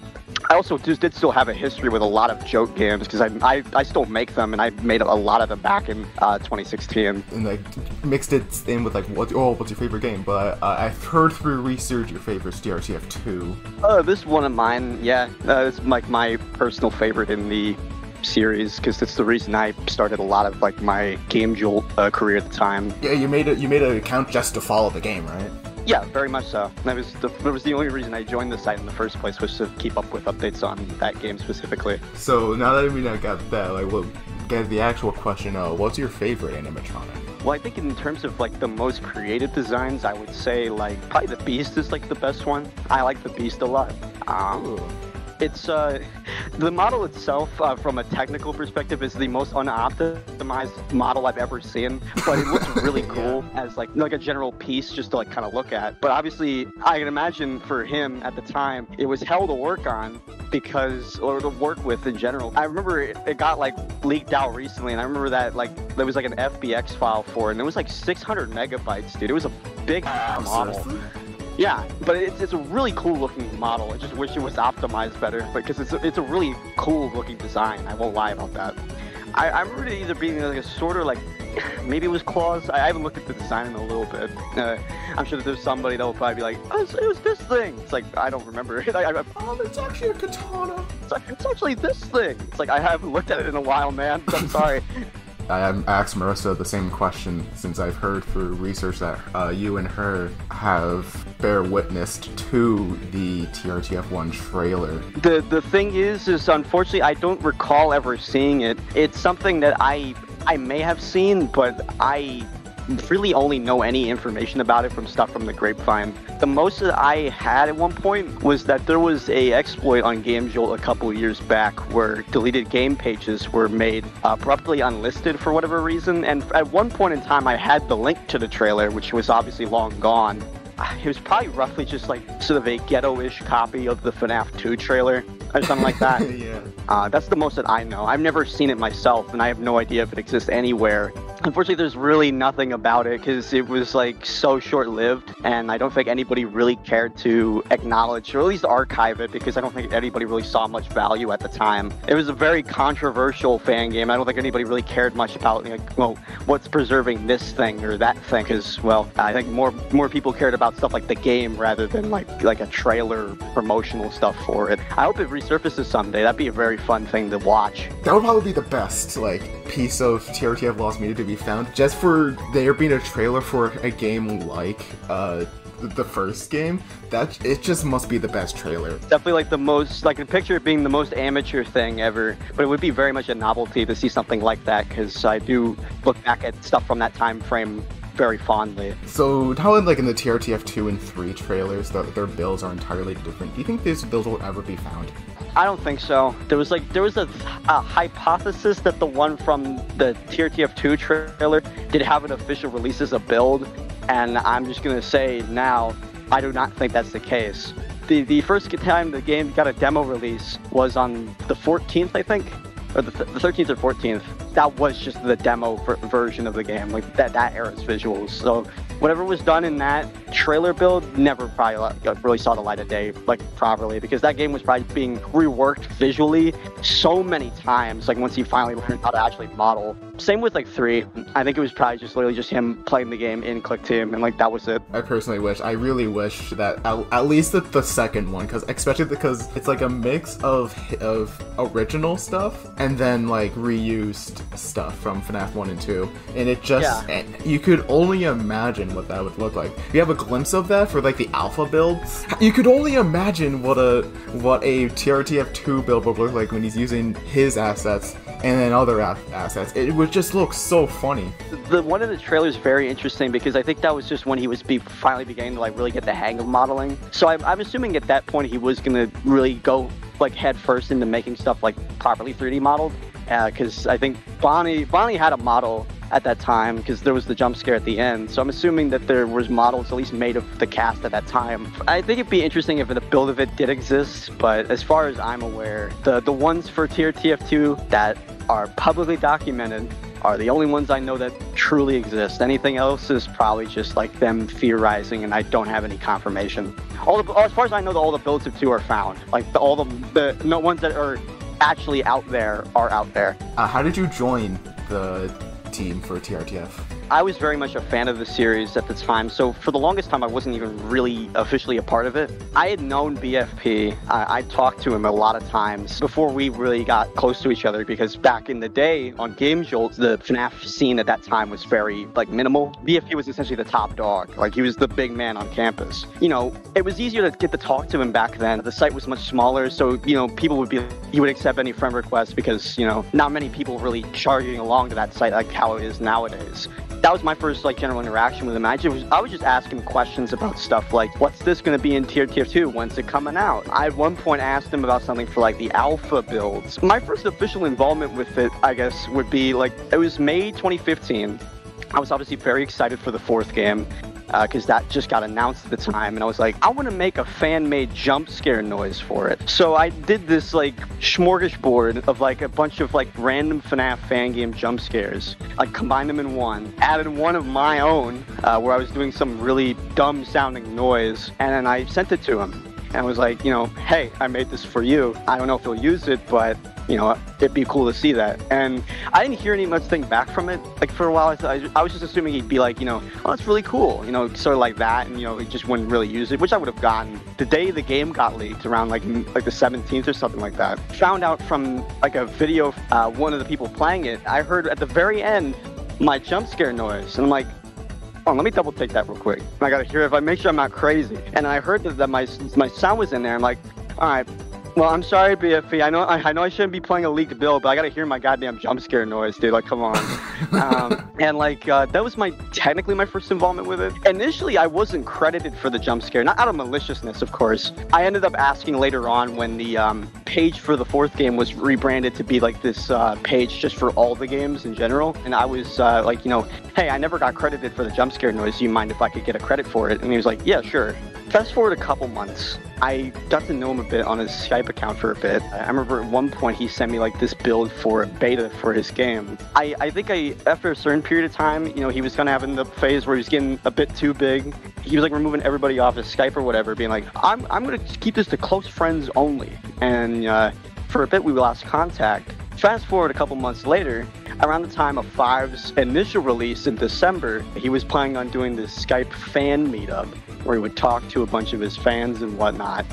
I also did still have a history with a lot of joke games because I still make them, and I made a lot of them back in 2016. And like mixed it in with like what's your favorite game? But I've heard through research your favorite's TRTF 2. This is one of mine. Yeah, it's like my personal favorite in the series because it's the reason I started a lot of like my Game Jolt career at the time. Yeah, you made an account just to follow the game, right? Yeah, very much so. That was the only reason I joined the site in the first place, was to keep up with updates on that game specifically. So now that we got that, like, we'll get the actual question of what's your favorite animatronic? Well, I think in terms of like the most creative designs, I would say like probably the Beast is like the best one. I like the Beast a lot. It's the model itself, from a technical perspective, is the most unoptimized model I've ever seen. But it looks really cool as like a general piece, just to like kind of look at. But obviously, I can imagine for him at the time, it was hell to work on or to work with in general. I remember it got like leaked out recently, and I remember that like there was like an FBX file for it, and it was like 600 megabytes, dude. It was a big model. Yeah, but it's a really cool looking model. I just wish it was optimized better, because it's a really cool looking design. I won't lie about that. I remember it either being like a sort of like, maybe it was claws. I haven't looked at the design in a little bit. I'm sure that there's somebody that will probably be like, oh, it was this thing. It's like, I don't remember it. Oh, it's actually a katana. It's actually this thing. It's like, I haven't looked at it in a while, man. I'm sorry. I asked Marissa the same question, since I've heard through research that you and her have bear witnessed to the TRTF1 trailer. The thing is unfortunately I don't recall ever seeing it. It's something that I may have seen, but I really only know any information about it from stuff from the grapevine. The most that I had at one point was that there was a exploit on Game Jolt a couple of years back where deleted game pages were made abruptly unlisted for whatever reason, and at one point in time I had the link to the trailer, which was obviously long gone. It was probably roughly just like sort of a ghetto-ish copy of the FNAF 2 trailer or something like that. Yeah. That's the most that I know. I've never seen it myself, and I have no idea if it exists anywhere. Unfortunately, there's really nothing about it because it was like so short-lived, and I don't think anybody really cared to acknowledge or at least archive it, because I don't think anybody really saw much value at the time. It was a very controversial fan game. I don't think anybody really cared much about, like, well, what's preserving this thing or that thing, because, well, I think more people cared about stuff like the game rather than like a trailer promotional stuff for it. I hope it resurfaces someday. That'd be a very fun thing to watch. That would probably be the best like piece of TRTF Lost Media to be found, just for there being a trailer for a game like the first game. That it just must be the best trailer. Definitely like the most, like, a picture it being the most amateur thing ever, but it would be very much a novelty to see something like that, because I do look back at stuff from that time frame very fondly. So how in the TRTF 2 and 3 trailers, their builds are entirely different. Do you think these builds will ever be found? I don't think so. There was a hypothesis that the one from the TRTF 2 trailer did have an official release as a build, and I'm just gonna say now, I do not think that's the case. The first time the game got a demo release was on the 14th, I think, or the 13th or 14th. That was just the demo version of the game, like that era's visuals. So whatever was done in that trailer build never probably really saw the light of day properly, because that game was probably being reworked visually so many times. Like once he finally learned how to actually model. Same with 3. I think it was probably just literally just him playing the game in Click Team, and that was it. I really wish that at least the second one, especially because it's a mix of original stuff and then reused stuff from FNAF 1 and 2, and it just you could only imagine what that would look like. You have a glimpse of that for the alpha build. You could only imagine what a TRTF 2 build would look like when he's using his assets and then other assets. It would just look so funny. The one in the trailer is very interesting because I think that was just when he was finally beginning to really get the hang of modeling. So I'm assuming at that point he was gonna really go head first into making stuff properly 3D modeled. Because I think Bonnie had a model at that time, because there was the jump scare at the end. So I'm assuming that there was models at least made of the cast at that time. I think it'd be interesting if the build of it did exist, but as far as I'm aware, the ones for TRTF2 that are publicly documented are the only ones I know that truly exist. Anything else is probably just them theorizing, and I don't have any confirmation. As far as I know, all the builds of 2 are found. All the no ones that are actually out there are out there. How did you join the team for TRTF? I was very much a fan of the series at the time, so for the longest time I wasn't even really officially a part of it. I had known BFP. I talked to him a lot of times before we really got close to each other, because back in the day on Game Jolt, the FNAF scene at that time was very minimal. BFP was essentially the top dog. He was the big man on campus. It was easier to get to talk to him back then. The site was much smaller, so people he would accept any friend requests, because not many people really charging along to that site like how it is nowadays. That was my first general interaction with him. I was just asking questions about stuff like, what's this going to be in TRTF 2? When's it coming out? I at one point asked him about something for the alpha builds. My first official involvement with it, I guess, would be it was May 2015. I was obviously very excited for the 4th game, because that just got announced at the time, and I was like, I want to make a fan-made jump scare noise for it. So I did this smorgasbord of a bunch of random FNAF fan game jump scares. I combined them in one, added one of my own where I was doing some really dumb sounding noise, and then I sent it to him. And I was like, hey, I made this for you. I don't know if you'll use it, but it'd be cool to see that. And I didn't hear much back from it. For a while, I was just assuming he'd be oh, that's really cool, sort of like that, and he just wouldn't really use it, which I would have gotten. The day the game got leaked, around the 17th or something like that, found out from a video of one of the people playing it, I heard at the very end my jump scare noise, and I'm like, oh, let me double take that real quick. I gotta hear if I make sure I'm not crazy. And I heard that my sound was in there. I'm like, all right, well, I'm sorry, BFP. I know I shouldn't be playing a leaked build, but I gotta hear my goddamn jump scare noise, dude. Come on. And that was technically my first involvement with it. Initially, I wasn't credited for the jump scare, not out of maliciousness, of course. I ended up asking later on when the page for the 4th game was rebranded to be this page just for all the games in general. And I was hey, I never got credited for the jump scare noise. Do you mind if I could get a credit for it? And he was like, yeah, sure. Fast forward a couple months, I got to know him a bit on his Skype account for a bit. I remember at one point he sent me this build for a beta for his game. I think after a certain period of time, he was kind of having the phase where he was getting a bit too big. He was removing everybody off his Skype or whatever, being like, I'm gonna keep this to close friends only. And for a bit we lost contact. Fast forward a couple months later, around the time of 5's initial release in December, he was planning on doing this Skype fan meetup where he would talk to a bunch of his fans and whatnot,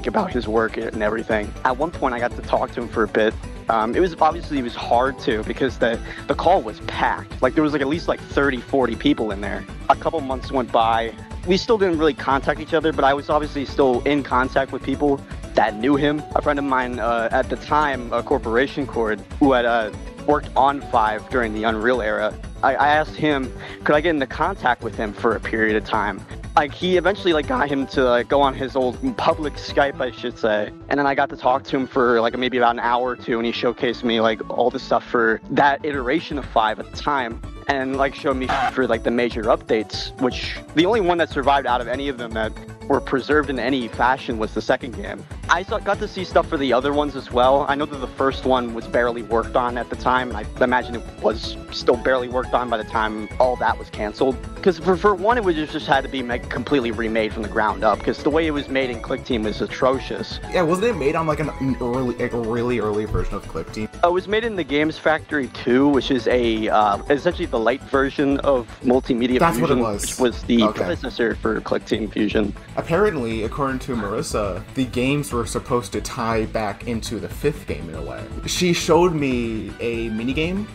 about his work and everything. At one point, I got to talk to him for a bit. It was hard to, because the call was packed. There was at least 30, 40 people in there. A couple months went by. We still didn't really contact each other, but I was obviously still in contact with people that knew him. A friend of mine at the time, Corporation Cord, who had worked on 5 during the Unreal era, I asked him, could I get into contact with him for a period of time? Like, he eventually, like, got him to, like, go on his old public Skype, I should say. And then I got to talk to him for, like, maybe about an hour or two, and he showcased me, like, all the stuff for that iteration of 5 at the time. And, like, showed me for, like, the major updates, which the only one that survived out of any of them that were preserved in any fashion was the second game. I got to see stuff for the other ones as well. I know that the first one was barely worked on at the time, and I imagine it was still barely worked on by the time all that was canceled. Because for one, it would just had to be completely remade from the ground up, because the way it was made in ClickTeam was atrocious. Yeah, wasn't it made on like a really early version of ClickTeam? It was made in the Games Factory 2, which is essentially the light version of Multimedia That's Fusion, what it was. Which was the predecessor for ClickTeam Fusion. Apparently, according to Marissa, the games were supposed to tie back into the 5th game in a way. She showed me a minigame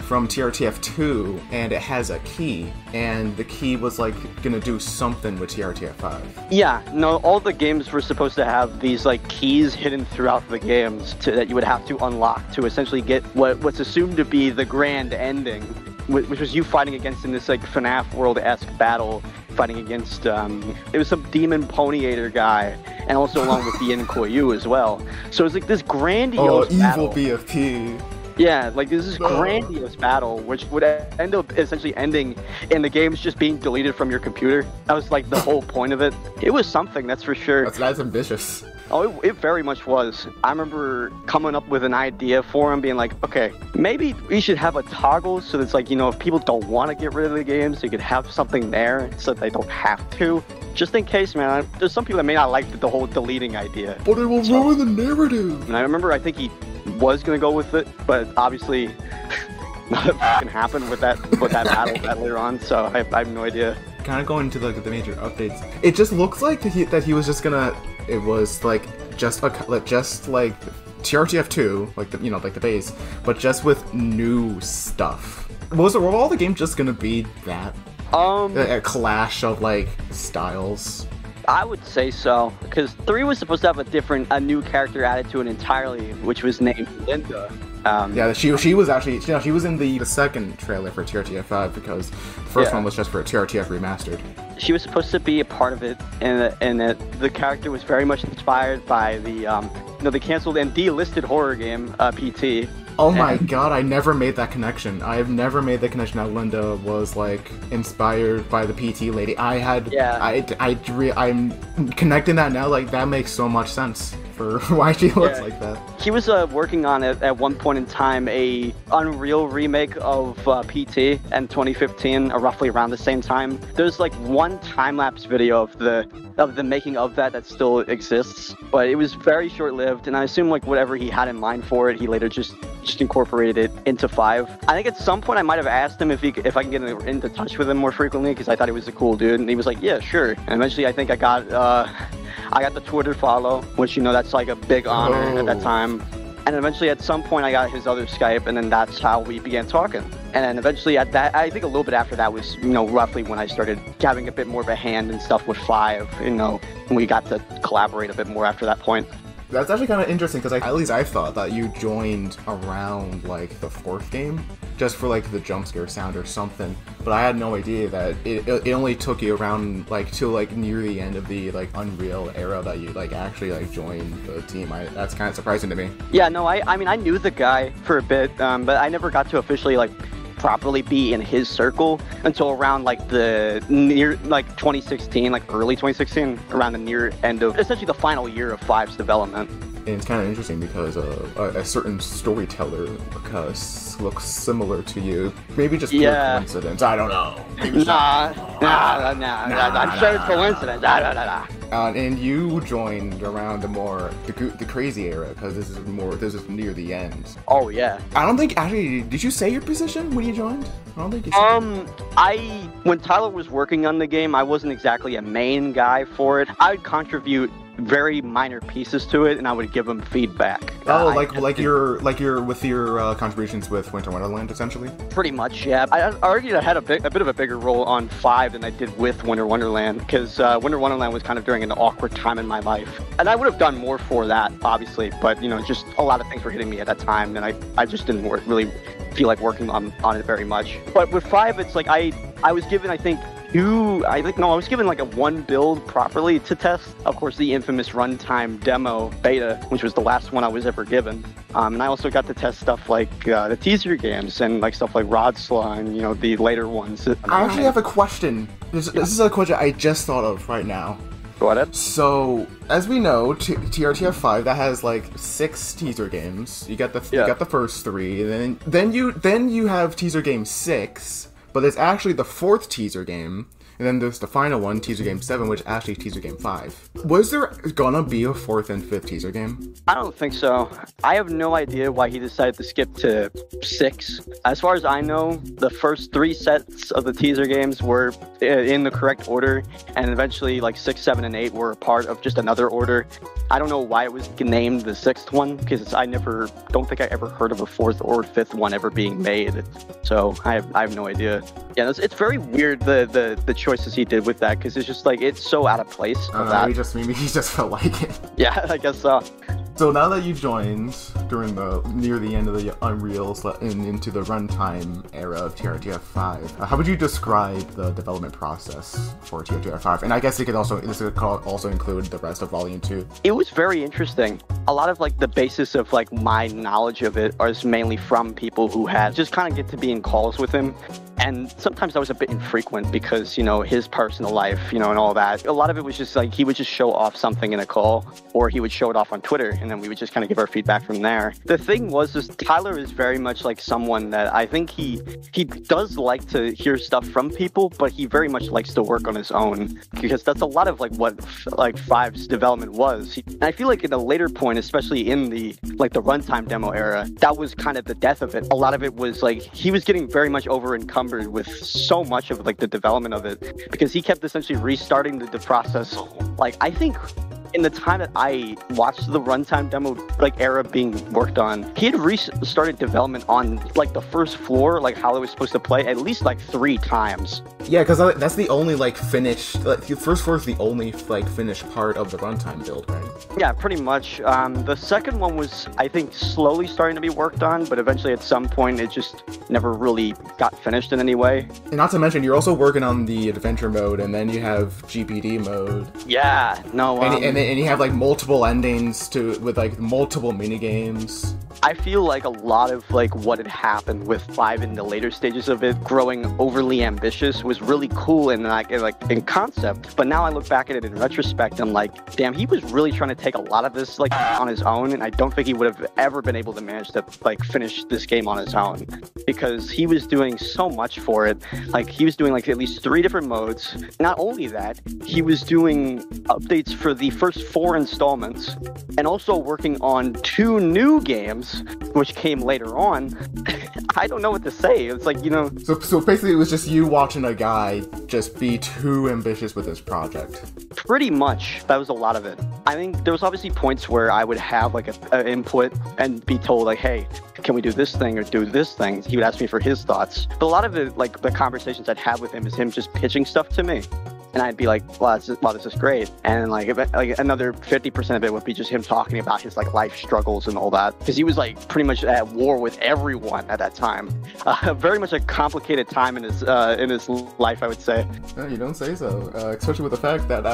from TRTF 2, and it has a key, and the key was like gonna do something with TRTF 5. Yeah, no, all the games were supposed to have these like keys hidden throughout the games that you would have to unlock to essentially get what's assumed to be the grand ending, which was you fighting against in this like FNAF world-esque battle, fighting against it was some demon poniator guy, and also along with Ian Koyu as well. So it was like this grandiose battle. Evil BFP. Yeah, like this is grandiose battle, which would end up essentially ending in the games just being deleted from your computer. That was like the whole point of it. It was something, that's for sure. That's ambitious. Oh, it very much was. I remember coming up with an idea for him, being like, okay, maybe we should have a toggle so that's like, you know, if people don't want to get rid of the games, you could have something there so that they don't have to. Just in case, man. There's some people that may not like the whole deleting idea. But it will ruin the narrative. And I remember, I think he was going to go with it, but obviously nothing can happen with that battle later on, so I have no idea. Kind of going into the major updates, it just looks like that he was just gonna. It was like just like TRTF 2, like the base, but just with new stuff. Were all the games just gonna be that? A clash of like styles. I would say so, because 3 was supposed to have a new character added to it entirely, which was named Linda. Yeah, she was actually, she was in the second trailer for TRTF 5, because the first one was just for TRTF Remastered. She was supposed to be a part of it, and the character was very much inspired by the canceled and delisted horror game PT. Oh my god, I never made that connection. I have never made the connection that Linda was like inspired by the PT lady. I'm connecting that now. Like that makes so much sense for why she looks like that. He was working on it at one point in time, a Unreal remake of PT in 2015, roughly around the same time. There's like one time-lapse video of the making of that still exists, but it was very short-lived, and I assume like whatever he had in mind for it, he later just incorporated it into 5. I think at some point I might have asked him if I can get into touch with him more frequently, because I thought he was a cool dude, and he was like, yeah, sure. And eventually I think I got the Twitter follow, which, you know, that's like a big honor at that time. And eventually at some point I got his other Skype, and then that's how we began talking. And then eventually at that, I think a little bit after that was, you know, roughly when I started having a bit more of a hand and stuff with 5, you know, and we got to collaborate a bit more after that point. That's actually kind of interesting, because at least I thought that you joined around like the 4th game, just for like the jump scare sound or something. But I had no idea that it only took you around like till like near the end of the like Unreal era that you like actually like joined the team. That's kind of surprising to me. Yeah, no, I mean I knew the guy for a bit, but I never got to officially like properly be in his circle until around like the near like 2016, like early 2016, around the near end of essentially the final year of 5's development. And it's kind of interesting because a certain storyteller looks similar to you. Maybe just pure coincidence. I don't know. Nah. I'm sure it's coincidence. And you joined around the crazy era, because this is near the end. Oh yeah. I don't think actually. Did you say your position when you joined? I don't think you said. When Tyler was working on the game, I wasn't exactly a main guy for it. I would contribute very minor pieces to it, and I would give them feedback. Like your with your contributions with Winter Wonderland, essentially. Pretty much, yeah. I argued I had a bit of a bigger role on 5 than I did with Winter Wonderland, because Winter Wonderland was kind of during an awkward time in my life, and I would have done more for that, obviously. But you know, just a lot of things were hitting me at that time, and I just didn't really feel like working on it very much. But with 5, it's like I was given, I was given like a 1 build properly to test. Of course, the infamous runtime demo beta, which was the last one I was ever given. And I also got to test stuff like the teaser games and like stuff like Rodslaw and, you know, the later ones. I actually have a question. This is a question I just thought of right now. Go ahead. So, as we know, TRTF 5 that has like 6 teaser games. You got the first 3, and then you have teaser game 6, but it's actually the 4th teaser game. And then there's the final one, teaser game 7, which actually is teaser game 5. Was there gonna be a 4th and 5th teaser game? I don't think so. I have no idea why he decided to skip to 6. As far as I know, the first 3 sets of the teaser games were in the correct order, and eventually like 6, 7, and 8 were a part of just another order. I don't know why it was named the 6th one, because I don't think I ever heard of a 4th or 5th one ever being made. So I have no idea. Yeah, it's very weird the choices he did with that, because it's just like it's so out of place. Maybe he just felt like it. Yeah, I guess so. So now that you joined during near the end of the Unreal and into the runtime era of TRTF 5, how would you describe the development process for TRTF 5? And I guess this could also include the rest of Volume 2. It was very interesting. A lot of like the basis of like my knowledge of it is mainly from people who had just kind of get to be in calls with him. And sometimes that was a bit infrequent because, you know, his personal life, you know, and all that. A lot of it was just like he would just show off something in a call, or he would show it off on Twitter, and then we would just kind of give our feedback from there. The thing was, Tyler is very much like someone that I think he does like to hear stuff from people, but he very much likes to work on his own, because that's a lot of like what like 5's development was. And I feel like in a later point, especially in the like the runtime demo era, that was kind of the death of it. A lot of it was like he was getting very much over encumbered with so much of like the development of it, because he kept essentially restarting the process. Like I think in the time that I watched the runtime demo like era being worked on, he had restarted development on like the first floor, like how it was supposed to play, at least like 3 times. Yeah, because that's the only like finished, like the first floor is the only like finished part of the runtime build, right? Yeah, pretty much. The second one was, I think, slowly starting to be worked on, but eventually at some point it just never really got finished in any way. And not to mention, you're also working on the adventure mode, and then you have GPD mode. Yeah, no. And you have like multiple endings with like multiple mini games. I feel like a lot of like what had happened with 5 in the later stages of it, growing overly ambitious, was really cool in like in concept. But now I look back at it in retrospect, and like, damn, he was really trying to take a lot of this like on his own, and I don't think he would have ever been able to manage to like finish this game on his own, because he was doing so much for it. Like he was doing like at least 3 different modes. Not only that, he was doing updates for the first 4 installments, and also working on 2 new games, which came later on. I don't know what to say. It's like, you know... So basically it was just you watching a guy just be too ambitious with his project. Pretty much. That was a lot of it. I think there was obviously points where I would have like an input and be told like, hey, can we do this thing or do this thing? He would ask me for his thoughts. But a lot of it, like the conversations I'd have with him, is him just pitching stuff to me. And I'd be like, wow, this is great. And like another 50% of it would be just him talking about his like life struggles and all that. Because he was like pretty much at war with everyone at that time. Very much a complicated time in his life, I would say. No, you don't say so. Especially with the fact that,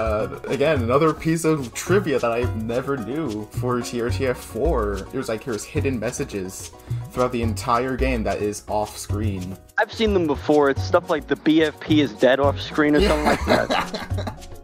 again, another piece of trivia that I never knew for TRTF 4. There's hidden messages throughout the entire game that is off screen. I've seen them before. It's stuff like the BFP is dead off screen or something like that.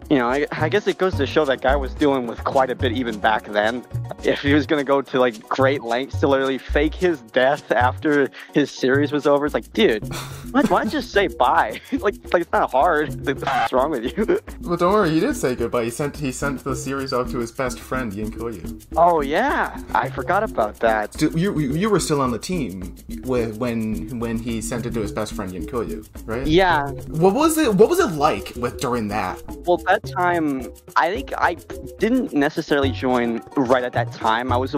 You know, I guess it goes to show that guy was dealing with quite a bit even back then. If he was going to go to, like, great lengths to literally fake his death after his series was over, it's like, dude, why don't you just say bye? like it's not hard. What's wrong with you? Well, don't worry, he did say goodbye. He sent the series off to his best friend, Yin Koyu. Oh, yeah. I forgot about that. So you were still on the team when he sent it to his best friend, Yin Koyu, right? Yeah. What was it like during that? Well, that time, I think I didn't necessarily join right at that time. It was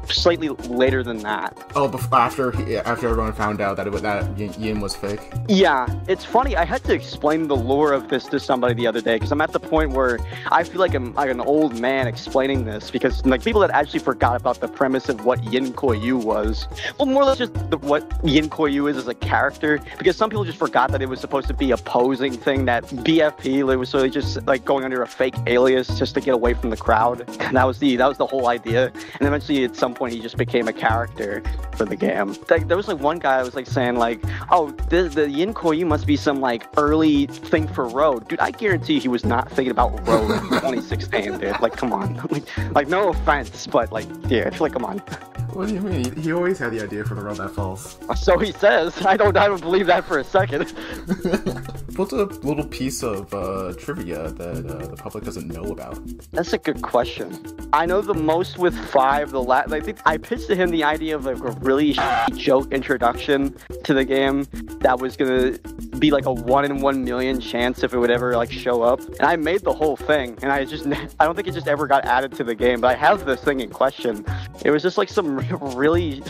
slightly later than that. Oh, after everyone found out that Yin was fake? like. Yeah, it's funny. I had to explain the lore of this to somebody the other day because I'm at the point where I feel like I'm like an old man explaining this because like people that actually forgot about the premise of what Yin Koyu was. Well, more or less just what Yin Koyu is as a character, because some people just forgot that it was supposed to be a posing thing, that BFP was really just like going under a fake alias just to get away from the crowd. And that was the whole idea. And eventually at some point he just became a character for the game. Like, there was like one guy that was like saying like, oh, the Yin Koyu must be some like early thing for Road. Dude, I guarantee he was not thinking about Road in 2016, dude. Like, come on. like no offense, but like, dude, like, come on. What do you mean? He always had the idea for the Road That Falls. So he says. I don't believe that for a second. What's a little piece of trivia that the public doesn't know about? That's a good question. I know the most with 5. I think I pitched to him the idea of like a really joke introduction to the game that was gonna be like a 1 in 1 million chance if it would ever like show up. And I made the whole thing, and I don't think it just ever got added to the game. But I have this thing in question. It was just like some really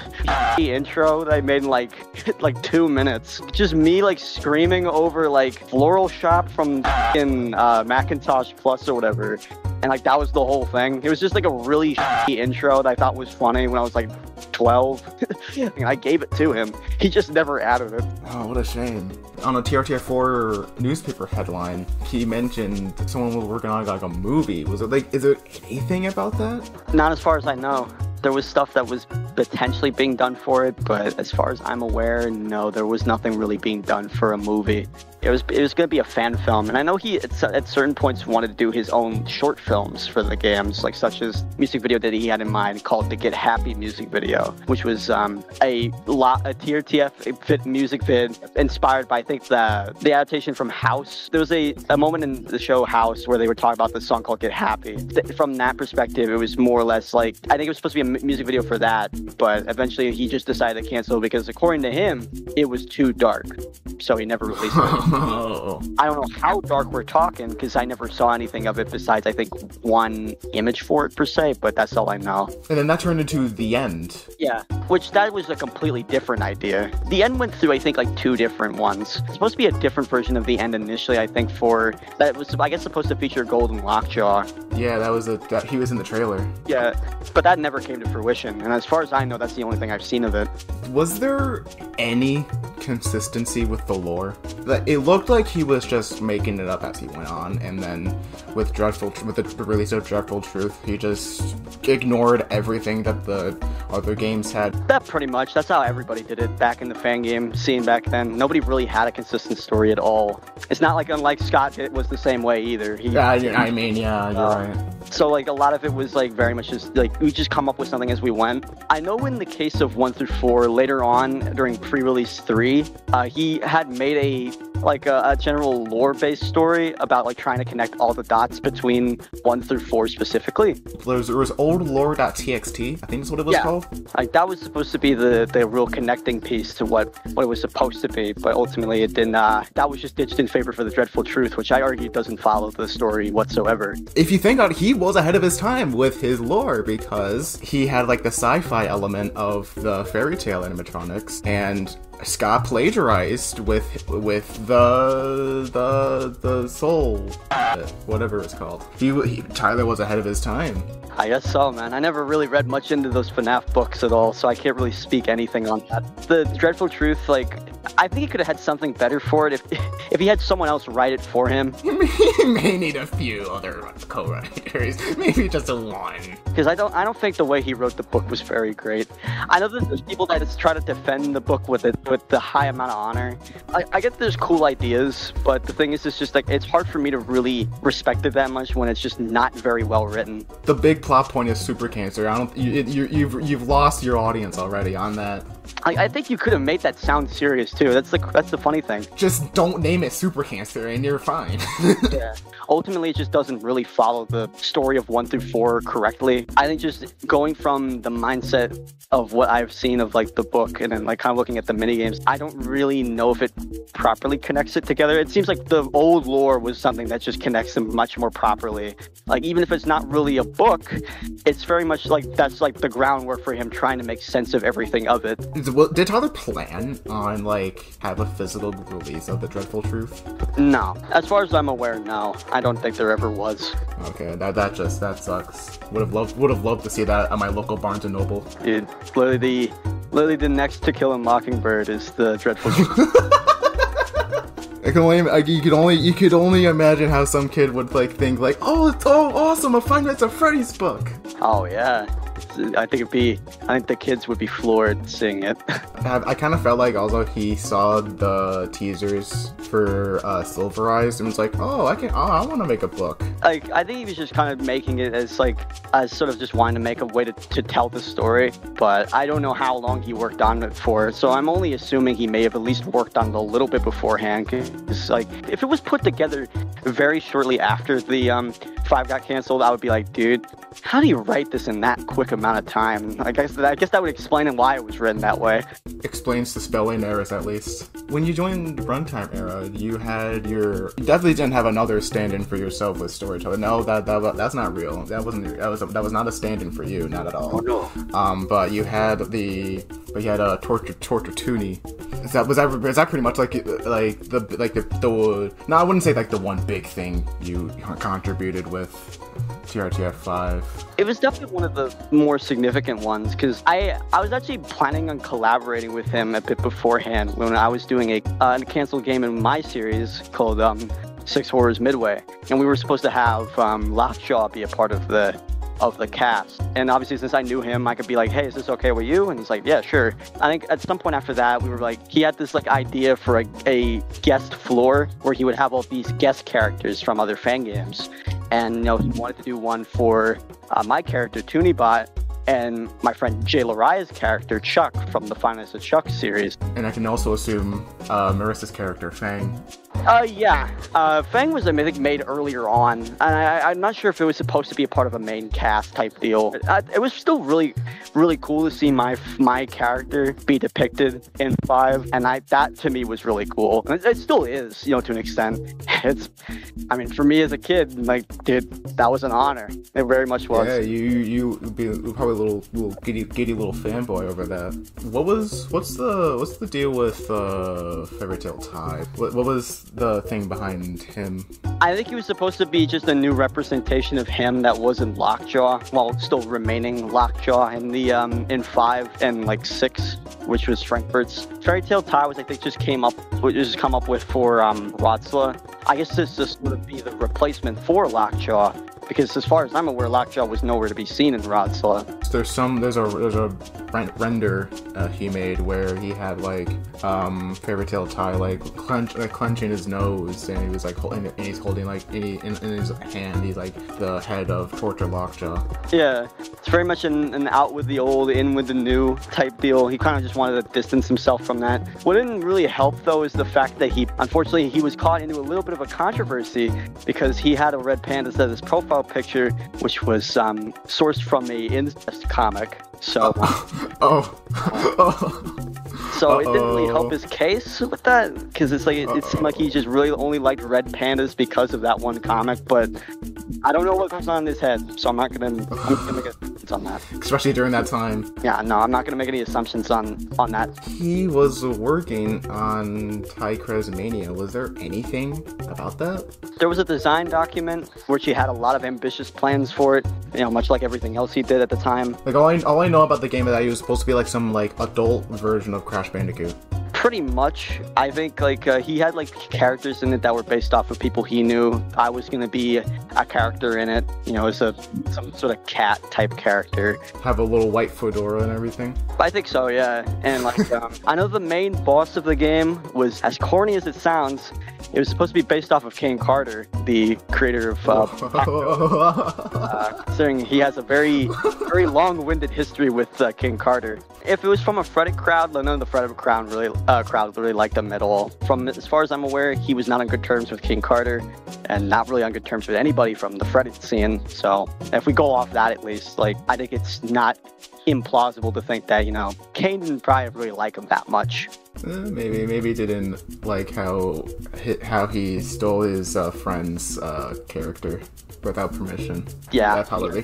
intro that I made in like 2 minutes. Just me like screaming over like Floral Shop from Macintosh Plus or whatever. And like that was the whole thing. It was just like a really intro that I thought was funny when I was like 12. And I gave it to him. He just never added it. Oh, what a shame. On a TRTF4 newspaper headline, he mentioned someone was working on like a movie. Was it like, is there anything about that? Not as far as I know. There was stuff that was potentially being done for it, but as far as I'm aware, no, there was nothing really being done for a movie. It was going to be a fan film, and I know he at certain points wanted to do his own short films for the games, like such as music video that he had in mind called the Get Happy music video, which was a TRTF music vid inspired by, I think, the adaptation from House. There was a moment in the show House where they were talking about this song called Get Happy. From that perspective, it was more or less like, I think it was supposed to be a music video for that, but eventually he just decided to cancel because according to him, it was too dark, so he never released it. I don't know how dark we're talking because I never saw anything of it besides I think one image for it per se, but that's all I know. And then that turned into The End. Yeah, which that was a completely different idea. The End went through I think like 2 different ones. It's supposed to be a different version of The End initially, I think, for that was I guess supposed to feature Golden Lockjaw. Yeah, that he was in the trailer. Yeah, but that never came to fruition, and as far as I know, that's the only thing I've seen of it. Was there any consistency with the lore? It looked like he was just making it up as he went on, and then with the release of Dreadful Truth, he just ignored everything that the other games had. That pretty much, that's how everybody did it back in the fan game scene back then. Nobody really had a consistent story at all. It's not like unlike Scott, it was the same way either. Yeah, you're right. So like a lot of it was like very much just like we just come up with something as we went. I know in the case of 1 through 4, later on during pre-release 3, he had made a general lore-based story about like trying to connect all the dots between 1 through 4 specifically. There was oldlore.txt, I think is what it was called. Like that was supposed to be the real connecting piece to what it was supposed to be, but ultimately it didn't. That was just ditched in favor for the Dreadful Truth, which I argue doesn't follow the story whatsoever. If you think about it, he was ahead of his time with his lore because he had like the sci-fi element of the fairy tale animatronics, and Scott plagiarized with the soul, whatever it's called. Tyler was ahead of his time. I guess so, man. I never really read much into those FNAF books at all, so I can't really speak anything on that. The Dreadful Truth, like, I think he could have had something better for it if he had someone else write it for him. He may need a few other co-writers, maybe just a one. Because I don't think the way he wrote the book was very great. I know that there's people that just try to defend the book with the high amount of honor. I get there's cool ideas, but the thing is, it's just like it's hard for me to really respect it that much when it's just not very well written. The big plot point is super cancer. You've lost your audience already on that. I think you could have made that sound serious too. That's the funny thing. Just don't name it Super Cancer and you're fine. Yeah. Ultimately, it just doesn't really follow the story of 1 through 4 correctly. I think just going from the mindset of what I've seen of like the book and then like kind of looking at the mini minigames, I don't really know if it properly connects it together. It seems like the old lore was something that just connects them much more properly. Like, even if it's not really a book, it's very much like that's like the groundwork for him trying to make sense of everything of it. Did Tyler plan on, like, have a physical release of the Dreadful Truth? No. As far as I'm aware, no. I don't think there ever was. Okay, that sucks. Would have loved to see that at my local Barnes & Noble. Dude, literally the next To Kill a Mockingbird is the Dreadful Truth. You could only imagine how some kid would like think like, oh, it's awesome, a Five Nights at Freddy's book. Oh yeah, I think the kids would be floored seeing it. I kind of felt like also he saw the teasers for Silver Eyes and was like, oh, I want to make a book. Like, I think he was just kind of making it as sort of just wanting to make a way to tell the story, but I don't know how long he worked on it for, so I'm only assuming he may have at least worked on it a little bit beforehand, because, like, if it was put together very shortly after the 5 got canceled, I would be like, dude, how do you write this in that quick amount of time? I guess that would explain why it was written that way. Explains the spelling errors, at least. When you joined the Runtime Era, you definitely didn't have another stand-in for yourself with storytelling. No, that's not real. That was not a stand-in for you, not at all. Oh no. But you had Torture Toonie. Is that pretty much like the no, I wouldn't say like the one big thing you contributed with TRTF 5. It was definitely one of the more significant ones, because I was actually planning on collaborating with him a bit beforehand when I was doing a canceled game in my series called 6 Horrors Midway, and we were supposed to have Lockjaw be a part of the cast. And obviously, since I knew him, I could be like, hey, is this okay with you? And he's like, yeah, sure. I think at some point after that, we were like, he had this like idea for a guest floor where he would have all these guest characters from other fan games. And, he wanted to do one for my character, Toonybot, and my friend Jay Lariah's character, Chuck, from the Five Nights at Chuck series. And I can also assume Marissa's character, Fang. Yeah. Fang was, I think, made earlier on. And I'm not sure if it was supposed to be a part of a main cast type deal. It was still really, really cool to see my character be depicted in 5. And that, to me, was really cool. And it still is, to an extent. For me as a kid, like, dude, that was an honor. It very much was. Yeah, you be probably a little giddy little fanboy over that. What's the deal with Fairy Tale Ty? What was the thing behind him? I think he was supposed to be just a new representation of him that wasn't Lockjaw, while still remaining Lockjaw in the in 5 and like 6, which was Frankfurt's. Fairy Tale Ty was, I think, just come up with for Rotsla. I guess this would be the replacement for Lockjaw, because as far as I'm aware, Lockjaw was nowhere to be seen in Rotsla. There's a render he made where he had like Fairy Tale Ty like clenching his nose, and he was like he's holding like in his hand he's like the head of Torture Lockjaw. Yeah, it's very much an out with the old, in with the new type deal. He kind of just wanted to distance himself from that. What didn't really help though is the fact that he was caught into a little bit of a controversy because he had a red panda as his profile picture, which was sourced from a incest comic. So, so it didn't really help his case with that, because it seemed like he just really only liked red pandas because of that one comic. But I don't know what goes on in his head, so I'm not gonna make assumptions on that. Especially during that time. Yeah, no, I'm not gonna make any assumptions on that. He was working on Tycrez Mania. Was there anything about that? There was a design document which he had a lot of ambitious plans for it. Much like everything else he did at the time. Like all I know about the game is that he was supposed to be like some like adult version of Crash Bandicoot. Pretty much. I think he had like characters in it that were based off of people he knew. I was gonna be a character in it, as some sort of cat type character. Have a little white fedora and everything. I think so, yeah. And I know the main boss of the game was, as corny as it sounds, it was supposed to be based off of King Carter, the creator of considering he has a very, very long-winded history with King Carter. If it was from a Freddy crowd, none of the Freddy crowd really liked him at all. As far as I'm aware, he was not on good terms with King Carter, and not really on good terms with anybody from the Freddy scene. So if we go off that, at least, I think it's not implausible to think that, you know, Kane didn't probably really like him that much. Maybe he didn't like how he stole his friend's character without permission. Yeah, that probably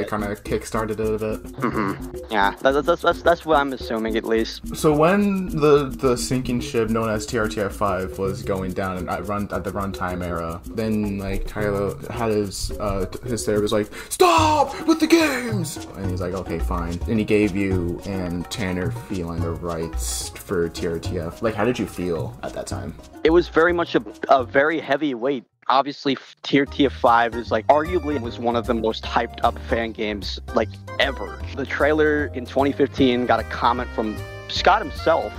kind of kickstarted it a bit. Mm-hmm. Yeah, that's what I'm assuming at least. So when the sinking ship known as TRTF5 was going down at the runtime era, then like Tyler had his therapist like, stop with the games, and he's like, okay, fine, and he gave you and Tanner feeling the rights for TRTF. Like, how did you feel at that time? It was very much a very heavy weight. Obviously, Trtf 5 is like arguably was one of the most hyped up fan games like ever. The trailer in 2015 got a comment from Scott himself,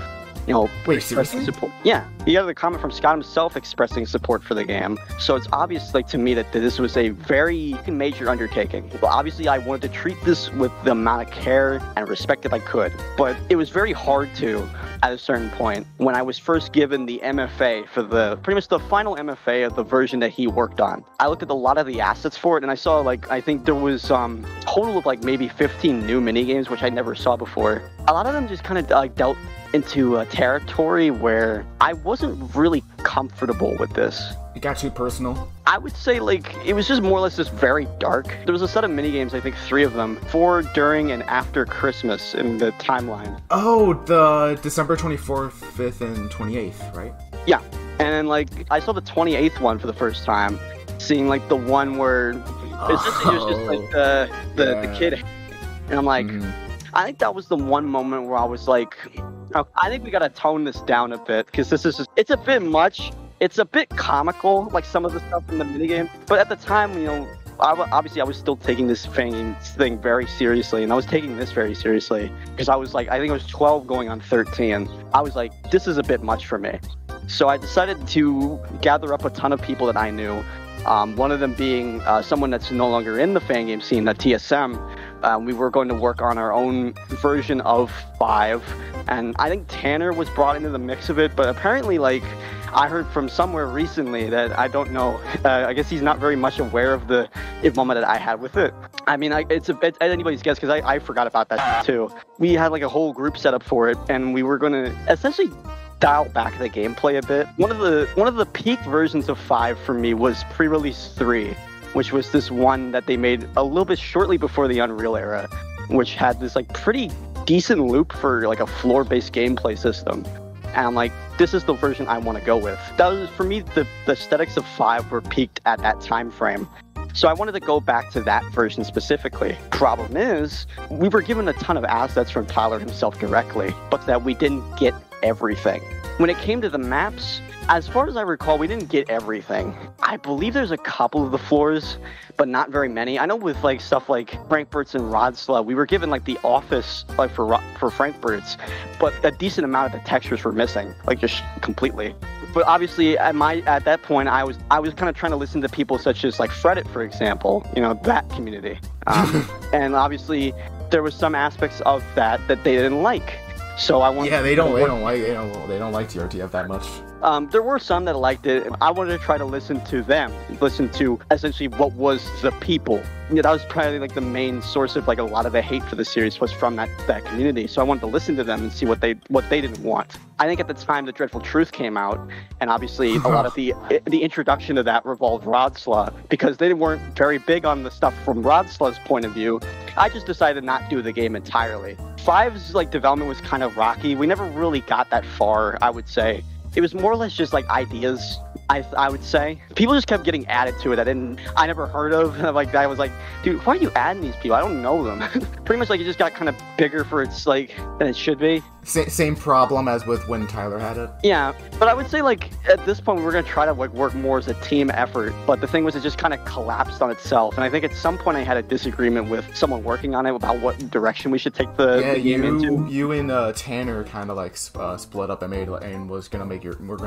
you know, expressing support. Yeah, he got a comment from Scott himself expressing support for the game. So it's obvious, like, to me that this was a very major undertaking. Well, obviously, I wanted to treat this with the amount of care and respect that I could, but it was very hard to at a certain point when I was first given the MFA for pretty much the final MFA of the version that he worked on. I looked at a lot of the assets for it and I saw, like, I think there was total of like maybe 15 new minigames, which I never saw before. A lot of them just kind of dealt into a territory where I wasn't really comfortable with this. It got too personal? I would say, like, it was just more or less just very dark. There was a set of minigames, I think 3 of them, for, during, and after Christmas in the timeline. Oh, the December 24th, 5th, and 28th, right? Yeah, and then, like, I saw the 28th one for the first time, seeing, like, the one where essentially it was just, like, the kid, and I'm like, I think that was the one moment where I was like, I think we gotta tone this down a bit, because this is just, it's a bit much. It's a bit comical, like some of the stuff in the minigame. But at the time, you know, obviously I was still taking this thing very seriously, and I was taking this very seriously because I was like, I think I was 12 going on 13. I was like, this is a bit much for me. So I decided to gather up a ton of people that I knew. One of them being someone that's no longer in the fan game scene, at TSM. We were going to work on our own version of 5, and I think Tanner was brought into the mix of it, but apparently, like, I heard from somewhere recently that I don't know, I guess he's not very much aware of the involvement that I had with it. I mean, it's anybody's guess, because I forgot about that too. We had like a whole group set up for it, and we were going to essentially dial back the gameplay a bit. One of the peak versions of 5 for me was pre-release 3, which was this one that they made a little bit shortly before the Unreal era, which had this like pretty decent loop for like a floor-based gameplay system. And I'm like, this is the version I want to go with. That was, for me, the aesthetics of 5 were peaked at that time frame. So I wanted to go back to that version specifically. Problem is, we were given a ton of assets from Tyler himself directly, but that we didn't get everything. When it came to the maps, as far as I recall, we didn't get everything. I believe there's a couple of the floors, but not very many. I know with like stuff like Frankfurt's and Rodsla, we were given like the office like for Frankfurt's, but a decent amount of the textures were missing, like just completely. But obviously, at that point, I was kind of trying to listen to people such as like Freddy, for example, you know, that community, and obviously there was some aspects of that they didn't like. So I wanted. Yeah, they don't like TRTF that much. There were some that liked it. I wanted to try to listen to them, listen to essentially what was the people. Yeah, that was probably like the main source of like a lot of the hate for the series was from that community. So I wanted to listen to them and see what they didn't want. I think at the time the Dreadful Truth came out, and obviously a lot of the introduction to that revolved Rodsla, because they weren't very big on the stuff from Rodsla's point of view. I just decided not to do the game entirely. 5's like development was kind of rocky. We never really got that far, I would say. It was more or less just like ideas, I would say. People just kept getting added to it I never heard of. Like, I was like, dude, why are you adding these people? I don't know them. Pretty much like it just got kind of bigger for its like than it should be. Same problem as with when Tyler had it. Yeah, but I would say like at this point we were gonna try to like work more as a team effort. But the thing was, it just kind of collapsed on itself. And I think at some point I had a disagreement with someone working on it about what direction we should take the game into. You and Tanner kind of like split up and we're gonna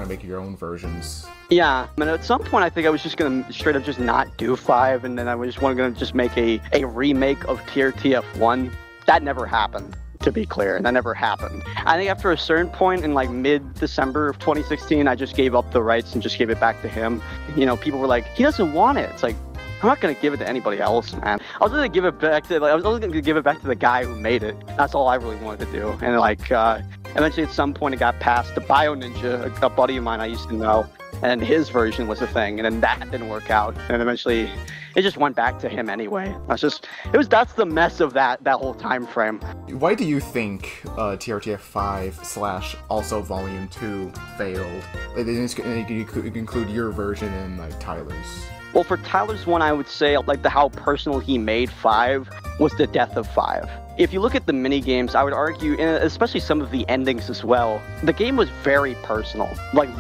make your own versions. Yeah, and at some point I think I was just gonna straight up just not do 5, and then I was gonna just make a remake of TRTF 1. That never happened. To be clear, that never happened. I think after a certain point in like mid-December of 2016, I just gave up the rights and just gave it back to him. You know, people were like, he doesn't want it. It's like, I'm not gonna give it to anybody else, man. I was gonna give it back to the guy who made it. That's all I really wanted to do. And like, eventually at some point it got passed to Bio Ninja, a buddy of mine I used to know, and his version was a thing, and then that didn't work out, and eventually it just went back to him anyway. That's the mess of that whole time frame. Why do you think TRTF 5 / also Volume 2 failed? You could include your version and like Tyler's. Well, for Tyler's one, I would say like how personal he made 5 was the death of 5. If you look at the mini games, I would argue, and especially some of the endings as well, the game was very personal,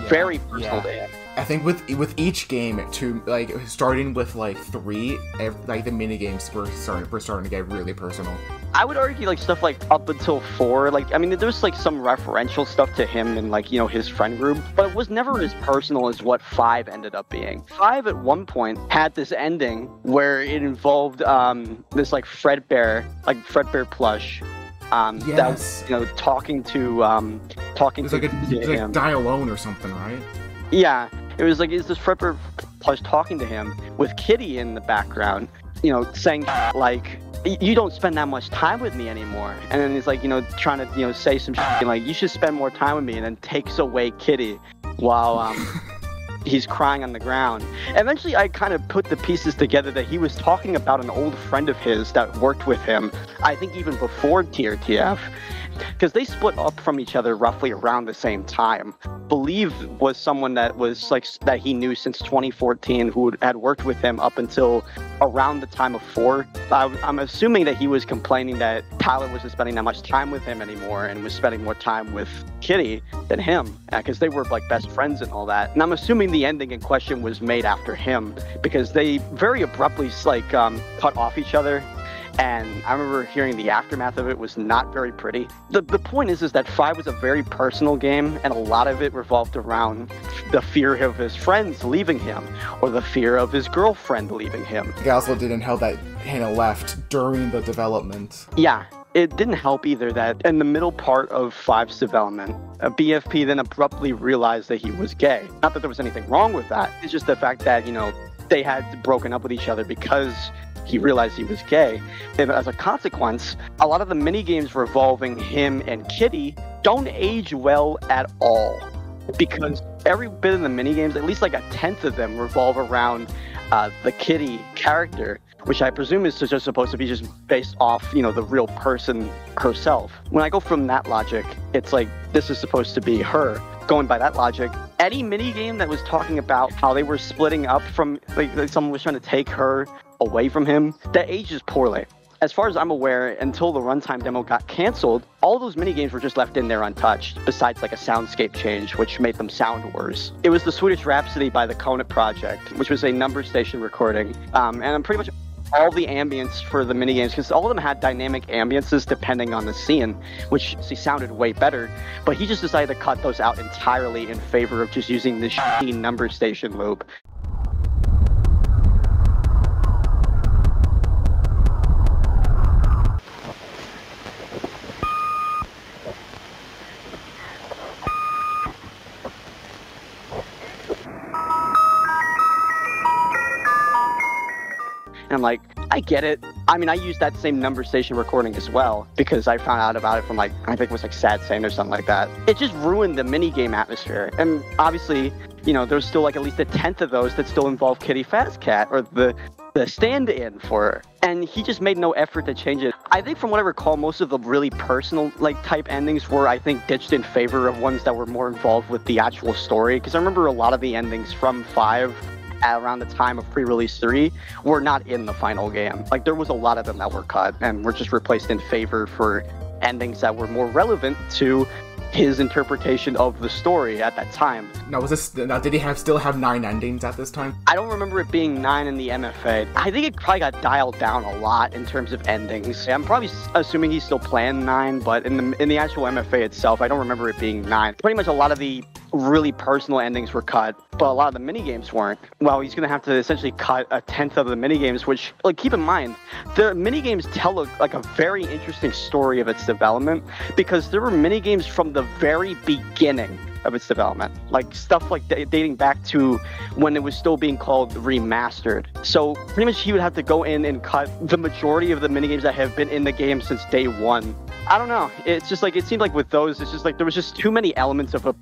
very personal to him. I think with each game, starting with like 3, like the mini games were starting to get really personal. I would argue like stuff like up until 4, there's like some referential stuff to him and like, his friend group, but it was never as personal as what 5 ended up being. 5 at one point had this ending where it involved this like Fredbear plush. Yes. That was, talking to him. Like Die Alone or something, right? Yeah. It was like, is this Fredbear plush talking to him with Kitty in the background, saying like, you don't spend that much time with me anymore. And then he's like, trying to, say some shit like, you should spend more time with me, and then takes away Kitty while he's crying on the ground. Eventually, I kind of put the pieces together that he was talking about an old friend of his that worked with him, I think even before TRTF, because they split up from each other roughly around the same time. Believe was someone that was like that he knew since 2014 who had worked with him up until around the time of 4. I'm assuming that he was complaining that Tyler wasn't spending that much time with him anymore and was spending more time with Kitty than him, because they were like best friends and all that. And I'm assuming the ending in question was made after him, because they very abruptly cut off each other. And I remember hearing the aftermath of it was not very pretty. The point is that 5 was a very personal game, and a lot of it revolved around the fear of his friends leaving him, or the fear of his girlfriend leaving him. He also didn't help that Hannah left during the development. Yeah, it didn't help either that in the middle part of 5's development, BFP then abruptly realized that he was gay. Not that there was anything wrong with that, it's just the fact that, they had broken up with each other because he realized he was gay. And as a consequence, a lot of the mini games revolving him and Kitty don't age well at all, because every bit of the mini games, at least like a 10th of them, revolve around the Kitty character, which I presume is just supposed to be just based off, the real person herself. When I go from that logic, it's like this is supposed to be her. Going by that logic, any mini game that was talking about how they were splitting up from, like someone was trying to take her away from him, that ages poorly. As far as I'm aware, until the runtime demo got canceled, all those minigames were just left in there untouched, besides like a soundscape change, which made them sound worse. It was the Swedish Rhapsody by the Konit Project, which was a number station recording, and I'm pretty much all the ambience for the minigames, because all of them had dynamic ambiences depending on the scene, which sounded way better, but he just decided to cut those out entirely in favor of just using the shitty number station loop. And like, I get it. I mean, I used that same number station recording as well, because I found out about it from like, I think it was like Sad Sane or something like that. It just ruined the minigame atmosphere. And obviously, there's still like at least a 10th of those that still involve Kitty Fazcat, or the stand-in for her. And he just made no effort to change it. I think from what I recall, most of the really personal type endings were, I think, ditched in favor of ones that were more involved with the actual story. Because I remember a lot of the endings from 5 around the time of pre-release 3 were not in the final game. Like, there was a lot of them that were cut and were just replaced in favor for endings that were more relevant to his interpretation of the story at that time. Now, did he still have 9 endings at this time? I don't remember it being 9 in the MFA. I think it probably got dialed down a lot in terms of endings. I'm probably assuming he's still planned 9, but in the actual MFA itself, I don't remember it being 9. Pretty much a lot of the really personal endings were cut, but a lot of the minigames weren't. Well, he's gonna have to essentially cut a 10th of the minigames, which, keep in mind, the minigames tell a very interesting story of its development, because there were minigames from the very beginning of its development. Like stuff like dating back to when it was still being called remastered. So pretty much he would have to go in and cut the majority of the minigames that have been in the game since day one. I don't know. It's just like, it seemed like with those, it's just like there was just too many elements of a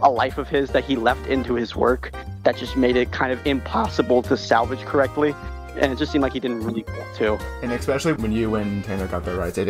life of his that he left into his work that just made it kind of impossible to salvage correctly. And it just seemed like he didn't really want to. And especially when you and Tanner got the rights, it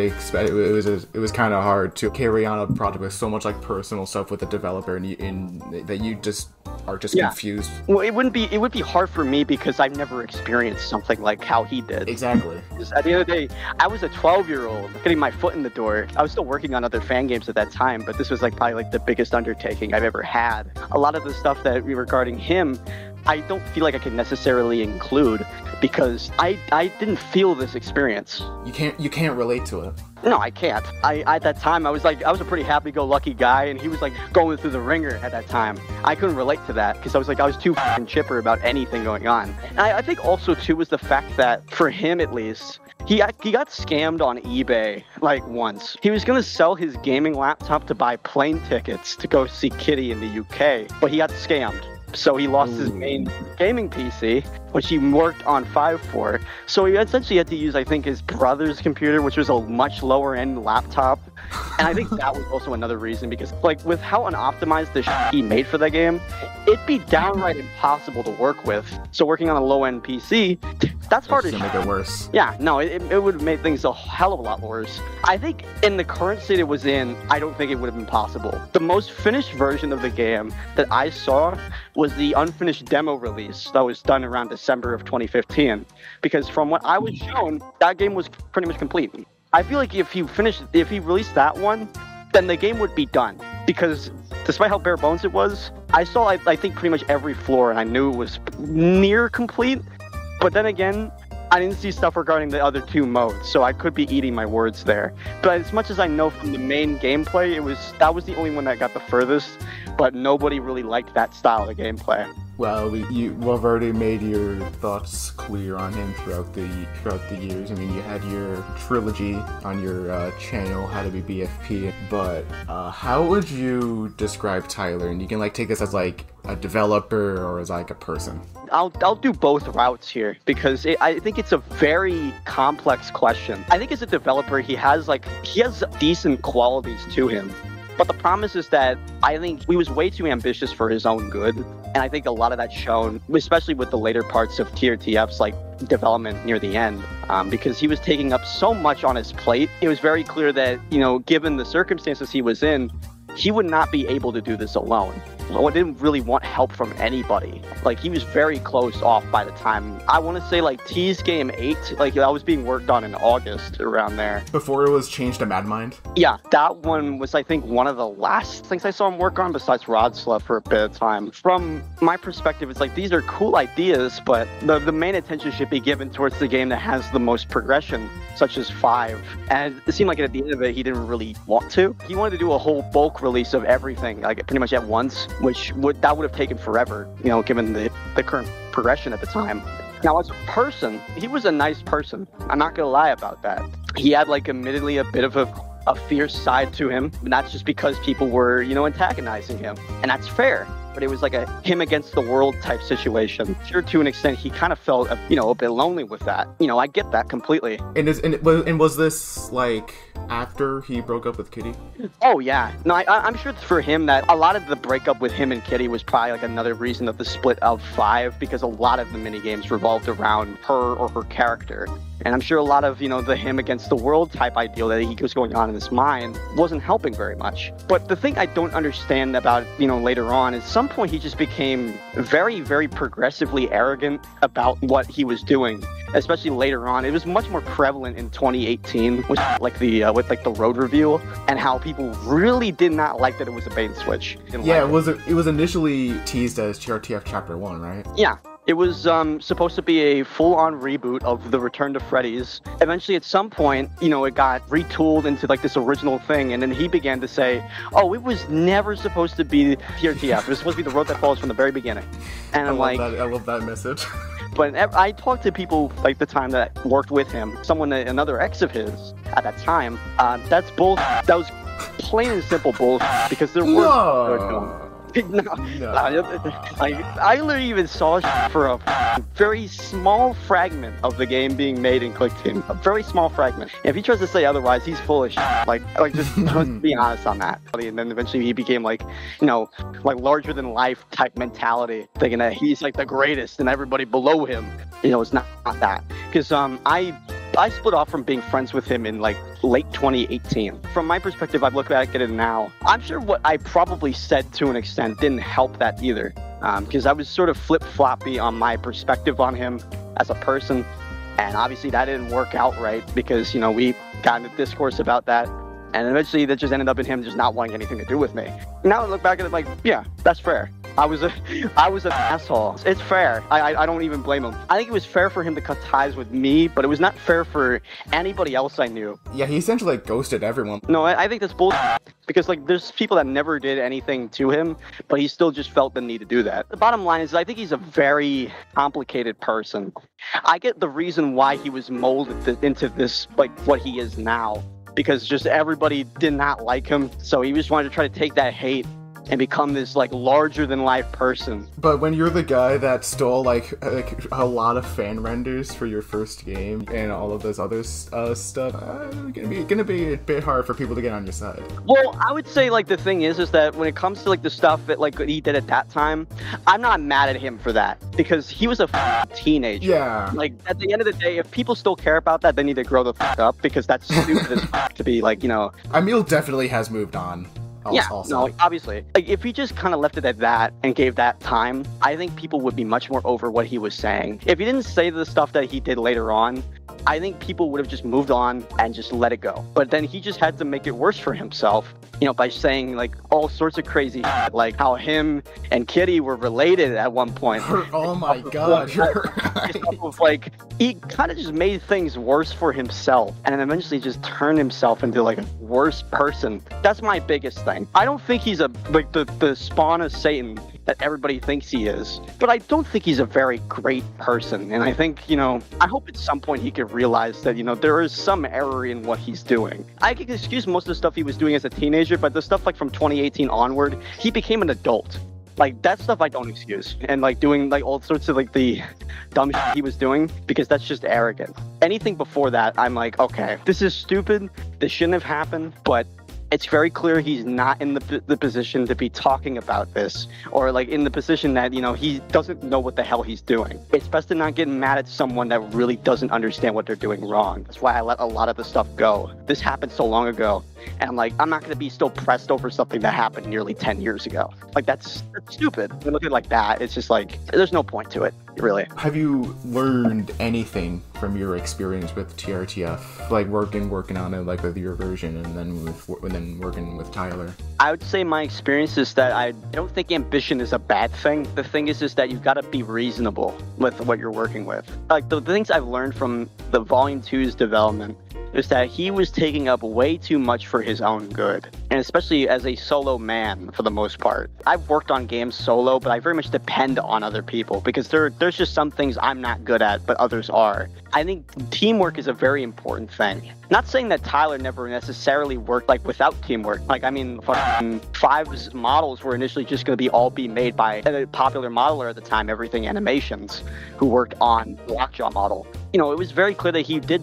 was kind of hard to carry on a project with so much like personal stuff with the developer, and that you just are just confused. Well, it would be hard for me because I've never experienced something like how he did. Exactly. At the end of the day, I was a 12-year-old getting my foot in the door. I was still working on other fan games at that time, but this was like probably like the biggest undertaking I've ever had. A lot of the stuff that regarding him, I don't feel like I can necessarily include because I didn't feel this experience. You can't relate to it. No, I can't. At that time, I was a pretty happy-go-lucky guy, and he was like going through the ringer at that time. I couldn't relate to that because I was too f***ing chipper about anything going on. And I think also too was the fact that for him at least, he got scammed on eBay like once. He was gonna sell his gaming laptop to buy plane tickets to go see Kitty in the UK, but he got scammed. So he lost his main gaming PC, which he worked on 5 for. So he essentially had to use, I think, his brother's computer, which was a much lower-end laptop. And I think that was also another reason, because like with how unoptimized the shit he made for that game, it'd be downright impossible to work with. So working on a low-end PC, that's hard as shit. Make it worse. Yeah, no, it would have made things a hell of a lot worse. I think in the current state it was in, I don't think it would have been possible. The most finished version of the game that I saw was the unfinished demo release that was done around December of 2015. Because from what I was shown, that game was pretty much complete. I feel like if he released that one, then the game would be done. Because despite how bare bones it was, I saw, I think, pretty much every floor, and I knew it was near complete. But then again, I didn't see stuff regarding the other 2 modes, so I could be eating my words there. But as much as I know from the main gameplay, that was the only one that got the furthest, but nobody really liked that style of gameplay. Well, you've already made your thoughts clear on him throughout the years. I mean, you had your trilogy on your channel, How to Be BFP, but how would you describe Tyler? And you can like take this as like a developer or as like a person. I'll do both routes here because I think it's a very complex question. I think as a developer, he has decent qualities to him. But the problem is that I think he was way too ambitious for his own good. And I think a lot of that's shown, especially with the later parts of Trtf's like development near the end, because he was taking up so much on his plate. It was very clear that, given the circumstances he was in, he would not be able to do this alone. I didn't really want help from anybody. Like, he was very close off by the time, I want to say, like, T's Game 8, like, that was being worked on in August, around there. Before it was changed to Madmind? Yeah, that one was, I think, one of the last things I saw him work on, besides Rodslov for a bit of time. From my perspective, it's like, these are cool ideas, but the main attention should be given towards the game that has the most progression, such as 5. And it seemed like at the end of it, he didn't really want to. He wanted to do a whole bulk release of everything, like, pretty much at once, which would have taken forever, given the current progression at the time. Now, as a person, he was a nice person. I'm not gonna lie about that. He had, like, admittedly a bit of a fierce side to him, and that's just because people were, antagonizing him. And that's fair. But it was like a him against the world type situation. Sure, to an extent, he kind of felt, a bit lonely with that. I get that completely. And was this, like, after he broke up with Kitty? Oh, yeah. No, I'm sure for him that a lot of the breakup with him and Kitty was probably, like, another reason of the split of 5, because a lot of the minigames revolved around her or her character. And I'm sure a lot of, the him against the world type ideal that he was going on in his mind wasn't helping very much. But the thing I don't understand about, later on is some point he just became very, very progressively arrogant about what he was doing, especially later on. It was much more prevalent in 2018 with the road review and how people really did not like that it was a bait and switch. Yeah, it was initially teased as Trtf Chapter 1, right? Yeah. It was supposed to be a full-on reboot of the Return to Freddy's. Eventually, at some point, it got retooled into like this original thing, and then he began to say, "Oh, it was never supposed to be Trtf. It was supposed to be the road that follows from the very beginning." And I love that message. But I talked to people like the time that worked with him, another ex of his at that time. That's bull. That was plain and simple bullshit because there were I literally even saw for a very small fragment of the game being made and clicked him. A very small fragment. And if he tries to say otherwise, he's full of shit. Like just be honest on that. And then eventually he became like, you know, like larger than life type mentality, thinking that he's like the greatest and everybody below him, you know, it's not that. Because I split off from being friends with him in like late 2018. From my perspective, I've looked back at it now. I'm sure what I probably said to an extent didn't help that either. Because I was sort of flip-floppy on my perspective on him as a person. And obviously that didn't work out right because, you know, we got into discourse about that. And eventually that just ended up in him just not wanting anything to do with me. Now I look back at it like, yeah, that's fair. I was an asshole. It's fair. I don't even blame him. I think it was fair for him to cut ties with me, but it was not fair for anybody else I knew. Yeah, he essentially like ghosted everyone. No, I think that's bullshit. Because like there's people that never did anything to him, but he still just felt the need to do that. The bottom line is I think he's a very complicated person. I get the reason why he was molded into this, like what he is now. Because just everybody did not like him, so he just wanted to try to take that hate and become this like larger than life person. But when you're the guy that stole like a lot of fan renders for your first game and all of this other stuff, gonna be a bit hard for people to get on your side. Well, I would say like the thing is that when it comes to like the stuff that like he did at that time, I'm not mad at him for that because he was a teenager. Yeah. Like at the end of the day, if people still care about that, they need to grow the up because that's stupid as to be like, you know. Emil definitely has moved on. No, like, obviously. Like, if he just kind of left it at that and gave that time, I think people would be much more over what he was saying. If he didn't say the stuff that he did later on, I think people would have just moved on and just let it go. But then he just had to make it worse for himself, you know, by saying, like, all sorts of crazy shit, like how him and Kitty were related at one point. Oh my god, you're right. Like, he kind of just made things worse for himself and then eventually just turned himself into, like, a worse person. That's my biggest thing. I don't think he's like the spawn of Satan that everybody thinks he is, but I don't think he's a very great person. And I think, you know, I hope at some point he could realize that, you know, there is some error in what he's doing. I can excuse most of the stuff he was doing as a teenager, but the stuff like from 2018 onward, he became an adult. Like, that stuff I don't excuse. And, like, doing, like, all sorts of, like, the dumb shit he was doing, because that's just arrogant. Anything before that, I'm like, okay, this is stupid, this shouldn't have happened, but it's very clear he's not in the position to be talking about this, or like in the position that, you know, he doesn't know what the hell he's doing. It's best to not get mad at someone that really doesn't understand what they're doing wrong. That's why I let a lot of the stuff go. This happened so long ago, and like, I'm not going to be still pressed over something that happened nearly 10 years ago. Like, that's stupid. When you look at it like that, it's just like, there's no point to it, really. Have you learned anything from your experience with TRTF, like working on it, like with your version, and then working with Tyler? I would say my experience is that I don't think ambition is a bad thing. The thing is that you've got to be reasonable with what you're working with. Like, the things I've learned from the Volume 2's development is that he was taking up way too much for his own good, and especially as a solo man for the most part. I've worked on games solo, but I very much depend on other people because there's just some things I'm not good at, but others are. I think teamwork is a very important thing. Not saying that Tyler never necessarily worked like without teamwork. Like, I mean, Five's models were initially just going to all be made by a popular modeler at the time, Everything Animations, who worked on the Lockjaw model. You know, it was very clear that he did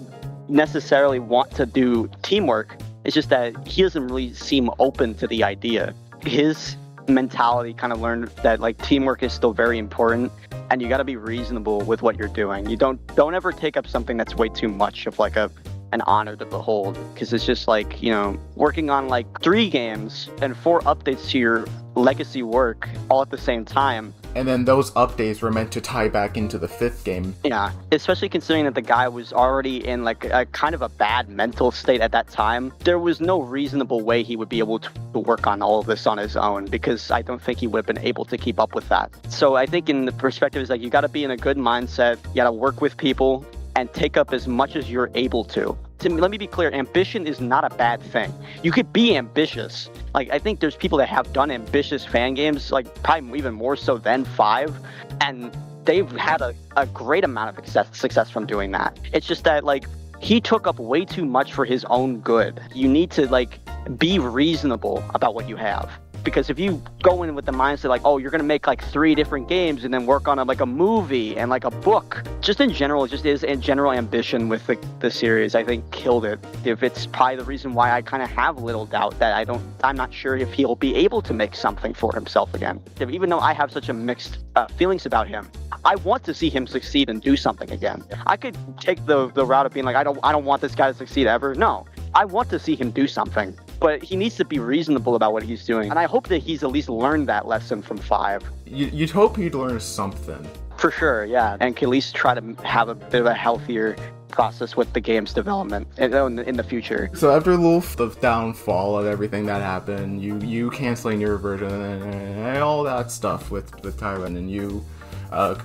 necessarily want to do teamwork. It's just that he doesn't really seem open to the idea. His mentality kind of learned that like teamwork is still very important, and you got to be reasonable with what you're doing. You don't ever take up something that's way too much of like an honor to behold, because it's just like, you know, working on like 3 games and 4 updates to your legacy work all at the same time. And then those updates were meant to tie back into the 5th game. Yeah, especially considering that the guy was already in like a kind of a bad mental state at that time. There was no reasonable way he would be able to work on all of this on his own, because I don't think he would have been able to keep up with that. So I think in the perspective is like, you got to be in a good mindset, you got to work with people and take up as much as you're able to. Let me be clear, ambition is not a bad thing. You could be ambitious. Like, I think there's people that have done ambitious fan games, like probably even more so than 5, and they've had a great amount of success from doing that. It's just that, like, he took up way too much for his own good. You need to, like, be reasonable about what you have. Because if you go in with the mindset like, oh, you're going to make like 3 different games and then work on like a movie and like a book, just in general, just is in general ambition with the series, I think killed it. If it's probably the reason why I kind of have little doubt that I'm not sure if he'll be able to make something for himself again. Even though I have such a mixed feelings about him, I want to see him succeed and do something again. I could take the route of being like, I don't want this guy to succeed ever. No, I want to see him do something. But he needs to be reasonable about what he's doing. And I hope that he's at least learned that lesson from 5. You'd hope he'd learn something. For sure, yeah. And can at least try to have a bit of a healthier process with the game's development in the future. So after the downfall of everything that happened, you canceling your version and all that stuff with Tyrant, and you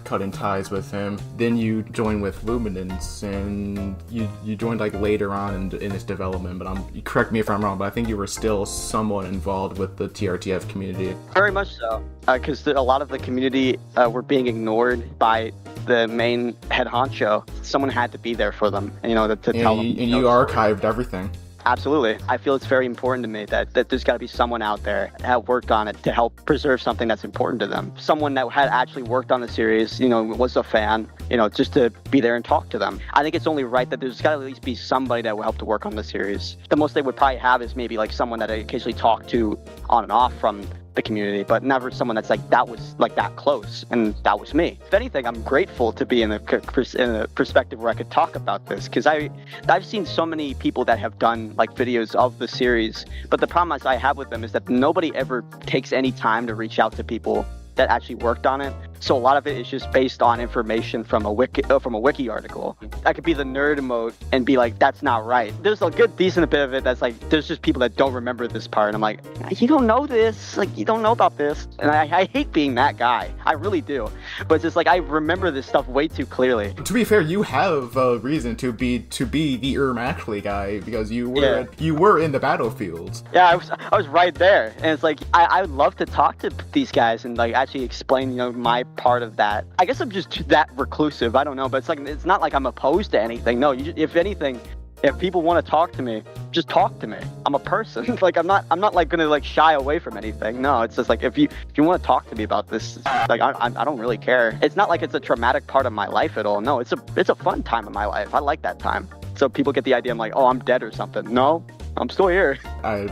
cutting ties with him. Then you join with Luminance, and you joined like later on in its development, but correct me if I'm wrong, but I think you were still somewhat involved with the TRTF community. Very much so, because a lot of the community were being ignored by the main head honcho. Someone had to be there for them, to tell them. And you archived everything. Absolutely. I feel it's very important to me that there's got to be someone out there that worked on it to help preserve something that's important to them. Someone that had actually worked on the series, was a fan, just to be there and talk to them. I think it's only right that there's got to at least be somebody that will help to work on the series. The most they would probably have is maybe like someone that I occasionally talk to on and off from the community, but never someone that's like that was like that close, and that was me. If anything, I'm grateful to be in a perspective where I could talk about this, because I've seen so many people that have done like videos of the series, but the problem I have with them is that nobody ever takes any time to reach out to people that actually worked on it. So a lot of it is just based on information from a wiki article. I could be the nerd mode and be like, that's not right. There's a good decent bit of it that's like, there's just people that don't remember this part. And I'm like, you don't know this. Like, you don't know about this. And I hate being that guy. I really do. But it's just like, I remember this stuff way too clearly. To be fair, you have a reason to be the Ashley guy, because you were in the battlefield. Yeah, I was right there. And it's like, I would love to talk to these guys and like actually explain, my part of that. I guess I'm just that reclusive. I don't know, but it's like, it's not like I'm opposed to anything. No, if anything, if people want to talk to me, just talk to me. I'm a person. Like, I'm not like gonna like shy away from anything. No, it's just like, if you want to talk to me about this, like I don't really care. It's not like it's a traumatic part of my life at all. No, it's a fun time of my life. I like that time. So people get the idea I'm like, oh, I'm dead or something. No, I'm still here.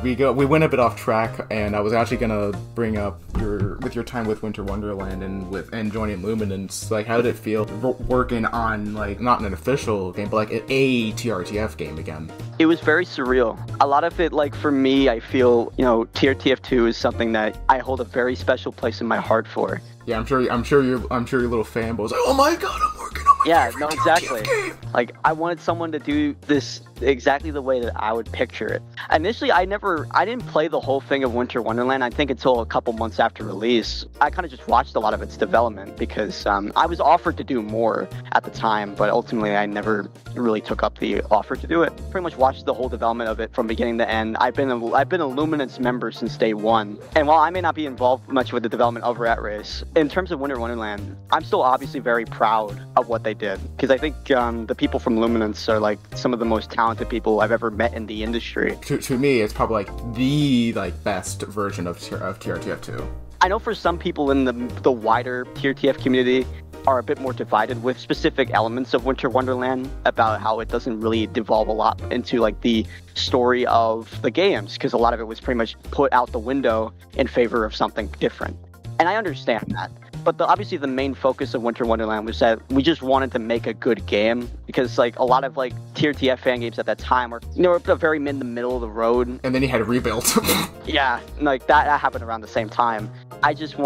We went a bit off track, and I was actually gonna bring up your time with Winter Wonderland and joining Luminance. Like, how did it feel working on like not an official game, but like a TRTF game again? It was very surreal. A lot of it, like for me, I feel TRTF 2 is something that I hold a very special place in my heart for. Yeah, I'm sure your little fanboys like, oh my god, I'm working on my favorite exactly. TRTF game. Like, I wanted someone to do this exactly the way that I would picture it. Initially, I didn't play the whole thing of Winter Wonderland, I think, until a couple months after release. I kind of just watched a lot of its development because I was offered to do more at the time, but ultimately I never really took up the offer to do it. Pretty much watched the whole development of it from beginning to end. I've been a Luminance member since day one, and while I may not be involved much with the development of Rat Race, in terms of Winter Wonderland, I'm still obviously very proud of what they did, because I think the people from Luminance are like some of the most talented people I've ever met in the industry. To me, it's probably like the best version of TRTF 2. I know for some people in the wider TRTF community are a bit more divided with specific elements of Winter Wonderland about how it doesn't really devolve a lot into like the story of the games, because a lot of it was pretty much put out the window in favor of something different. And I understand that. But obviously the main focus of Winter Wonderland was that we just wanted to make a good game, because like a lot of like TRTF fan games at that time were very in the middle of the road. And then you had Rebuilt. Yeah, like that happened around the same time. I just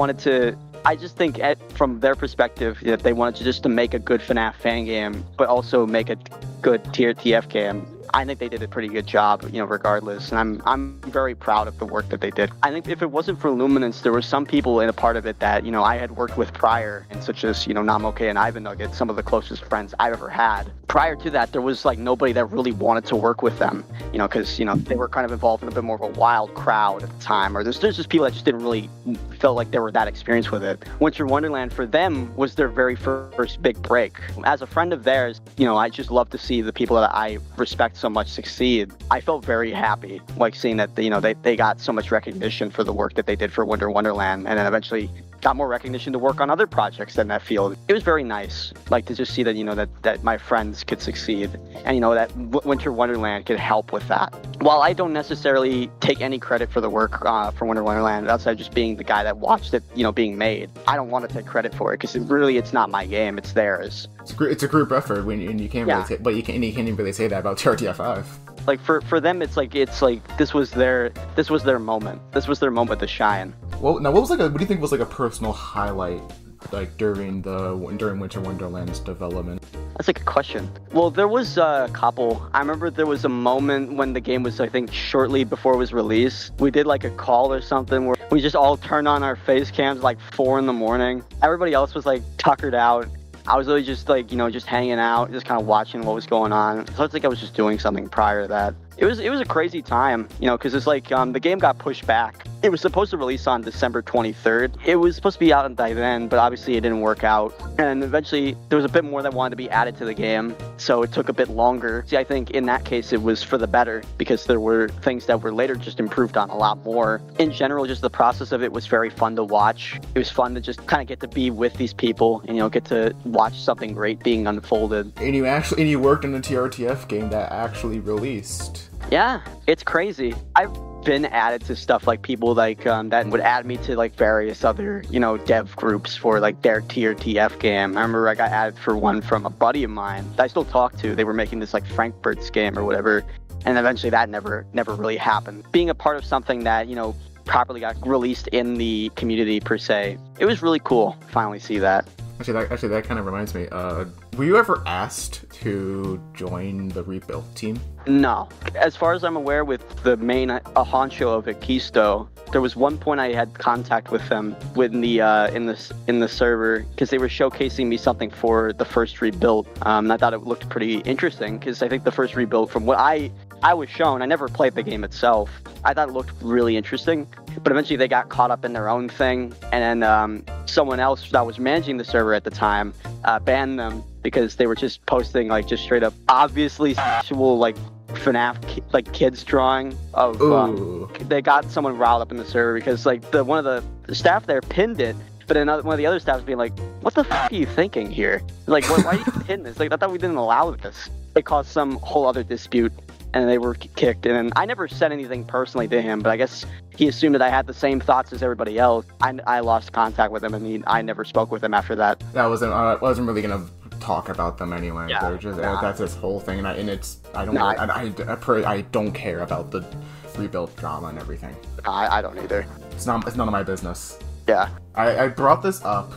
think from their perspective that they wanted to make a good FNAF fan game, but also make a good TRTF game. I think they did a pretty good job, regardless. And I'm very proud of the work that they did. I think if it wasn't for Luminance, there were some people in a part of it that, I had worked with prior, and such as, Namoke and Ivan Nugget, some of the closest friends I've ever had. Prior to that, there was like nobody that really wanted to work with them, because, they were kind of involved in a bit more of a wild crowd at the time, or there's just people that just didn't really felt like they were that experienced with it. Winter Wonderland for them was their very first big break. As a friend of theirs, I just love to see the people that I respect so much succeed, I felt very happy, like seeing that, you know, they got so much recognition for the work that they did for Winter Wonderland, and then eventually got more recognition to work on other projects in that field. It was very nice, like, to just see that, you know, that my friends could succeed, and, you know, that Winter Wonderland could help with that. While I don't necessarily take any credit for the work for Winter Wonderland, outside just being the guy that watched it, you know, being made, I don't want to take credit for it, because it's not my game, it's theirs. It's a group effort, and you can't really say, but you can't even really say that about TRTF5. Like for them, it's like this was their moment. This was their moment to shine. Well, now what do you think was like a personal highlight, like during Winter Wonderland's development? That's a good question. Well, there was a couple. I remember there was a moment when the game was, I think, shortly before it was released. We did like a call or something where we just all turned on our face cams like 4 a.m. Everybody else was like tuckered out. I was really just like, you know, just hanging out, just kind of watching what was going on. So it's like I was just doing something prior to that. It was a crazy time, you know, because it's like the game got pushed back. It was supposed to release on December 23rd. It was supposed to be out by then, but obviously it didn't work out. And eventually there was a bit more that wanted to be added to the game, so it took a bit longer. See, I think in that case it was for the better, because there were things that were later just improved on a lot more. In general, just the process of it was very fun to watch. It was fun to just kind of get to be with these people and, you know, get to watch something great being unfolded. And you worked in a TRTF game that actually released. Yeah, it's crazy. I've been added to stuff like people like that would add me to like various other, you know, dev groups for like their TRTF game. I remember I got added for one from a buddy of mine that I still talk to. They were making this like Frankfurt's game or whatever, and eventually that never really happened. Being a part of something that, you know, properly got released in the community per se, it was really cool to finally see that. Actually, that kind of reminds me. Were you ever asked to join the rebuild team? No. As far as I'm aware, with the main honcho of Ikisto, there was one point I had contact with them in the server, because they were showcasing me something for the first rebuild. And I thought it looked pretty interesting, because I think the first rebuild, from what I was shown, I never played the game itself, I thought it looked really interesting. But eventually they got caught up in their own thing, and then someone else that was managing the server at the time banned them because they were just posting like just straight up obviously sexual like FNAF like kids drawing of they got someone riled up in the server because like one of the staff there pinned it, but then one of the other staff was being like, what the f are you thinking here? Like, why are you pin this? Like, I thought we didn't allow this. It caused some whole other dispute, and they were kicked. And I never said anything personally to him, but I guess he assumed that I had the same thoughts as everybody else. I lost contact with him, and I never spoke with him after that. I wasn't really gonna talk about them anyway. Yeah, They're just, that's this whole thing, I don't care about the rebuild drama and everything. I don't either. It's none of my business. Yeah. I brought this up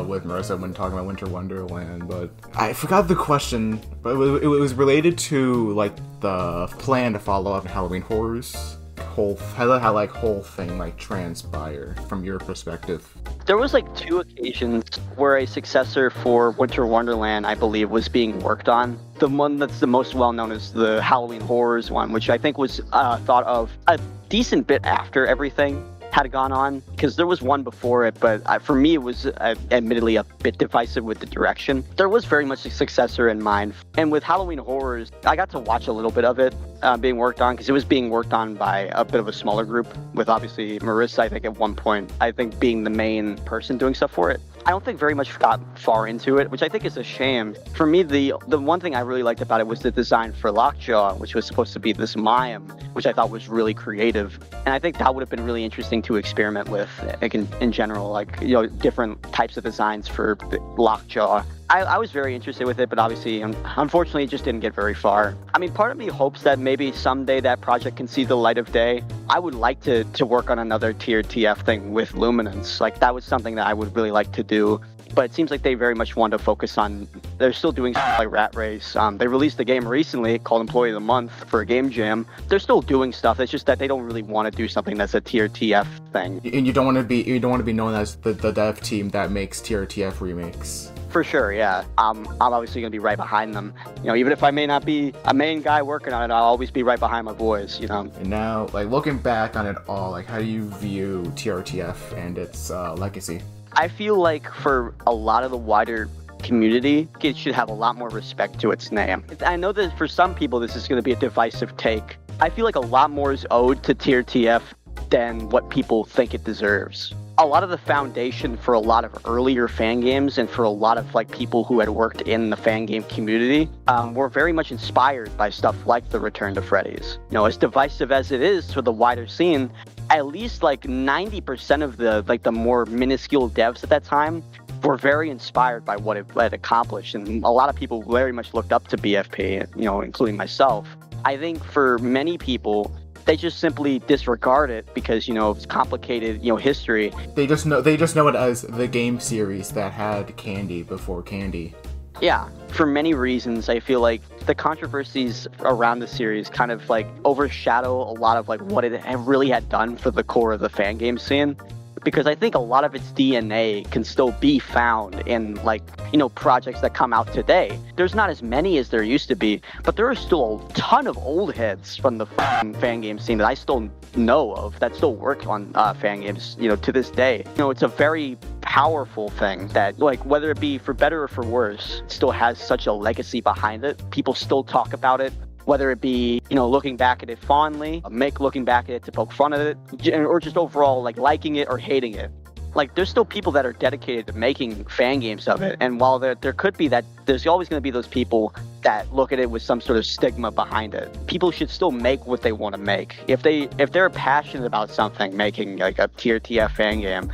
with Marissa when talking about Winter Wonderland, but I forgot the question. But it was related to like the plan to follow up in Halloween Horrors. How like whole thing like transpire from your perspective. There was like 2 occasions where a successor for Winter Wonderland, I believe, was being worked on. The one that's the most well known is the Halloween Horrors one, which I think was thought of a decent bit after everything had gone on, because there was one before it, but for me it was admittedly a bit divisive with the direction. There was very much a successor in mind, and with Halloween Horrors, I got to watch a little bit of it being worked on, because it was being worked on by a bit of a smaller group, with obviously Marissa, I think at one point, I think being the main person doing stuff for it. I don't think very much got far into it, which I think is a shame. For me, the one thing I really liked about it was the design for Lockjaw, which was supposed to be this mime, which I thought was really creative. And I think that would have been really interesting to experiment with, like in general, like, you know, different types of designs for Lockjaw. I was very interested with it, but obviously, unfortunately, it just didn't get very far. I mean, part of me hopes that maybe someday that project can see the light of day. I would like to work on another TRTF thing with Luminance. Like, that was something that I would really like to do. But it seems like they very much want to focus on, they're still doing stuff like Rat Race. They released a game recently called Employee of the Month for a game jam. They're still doing stuff. It's just that they don't really want to do something that's a TRTF thing. And you don't want to be known as the dev team that makes TRTF remakes. For sure, yeah. I'm obviously going to be right behind them. You know, even if I may not be a main guy working on it, I'll always be right behind my boys, you know. And now, like, looking back on it all, like, how do you view TRTF and its legacy? I feel like for a lot of the wider community, it should have a lot more respect to its name. I know that for some people this is going to be a divisive take. I feel like a lot more is owed to TRTF than what people think it deserves. A lot of the foundation for a lot of earlier fan games and for a lot of like people who had worked in the fan game community were very much inspired by stuff like the Return to Freddy's. You know, as divisive as it is for the wider scene, at least like 90% of the more minuscule devs at that time were very inspired by what it had accomplished, and a lot of people very much looked up to BFP, you know, including myself. I think for many people, they just simply disregard it because, you know, it's complicated, you know, history. They just know it as the game series that had candy before candy. Yeah, for many reasons, I feel like the controversies around the series kind of like overshadow a lot of like what it really had done for the core of the fan game scene. Because I think a lot of its DNA can still be found in, like, you know, projects that come out today. There's not as many as there used to be, but there are still a ton of old heads from the fan game scene that I still know of that still work on fan games, you know, to this day. You know, it's a very powerful thing that, like, whether it be for better or for worse, it still has such a legacy behind it. People still talk about it. Whether it be, you know, looking back at it fondly, looking back at it to poke fun at it, or just overall, like, liking it or hating it. Like, there's still people that are dedicated to making fan games of it, and while there could be that, there's always going to be those people that look at it with some sort of stigma behind it. People should still make what they want to make. If they're passionate about something, making, like, a TRTF fan game,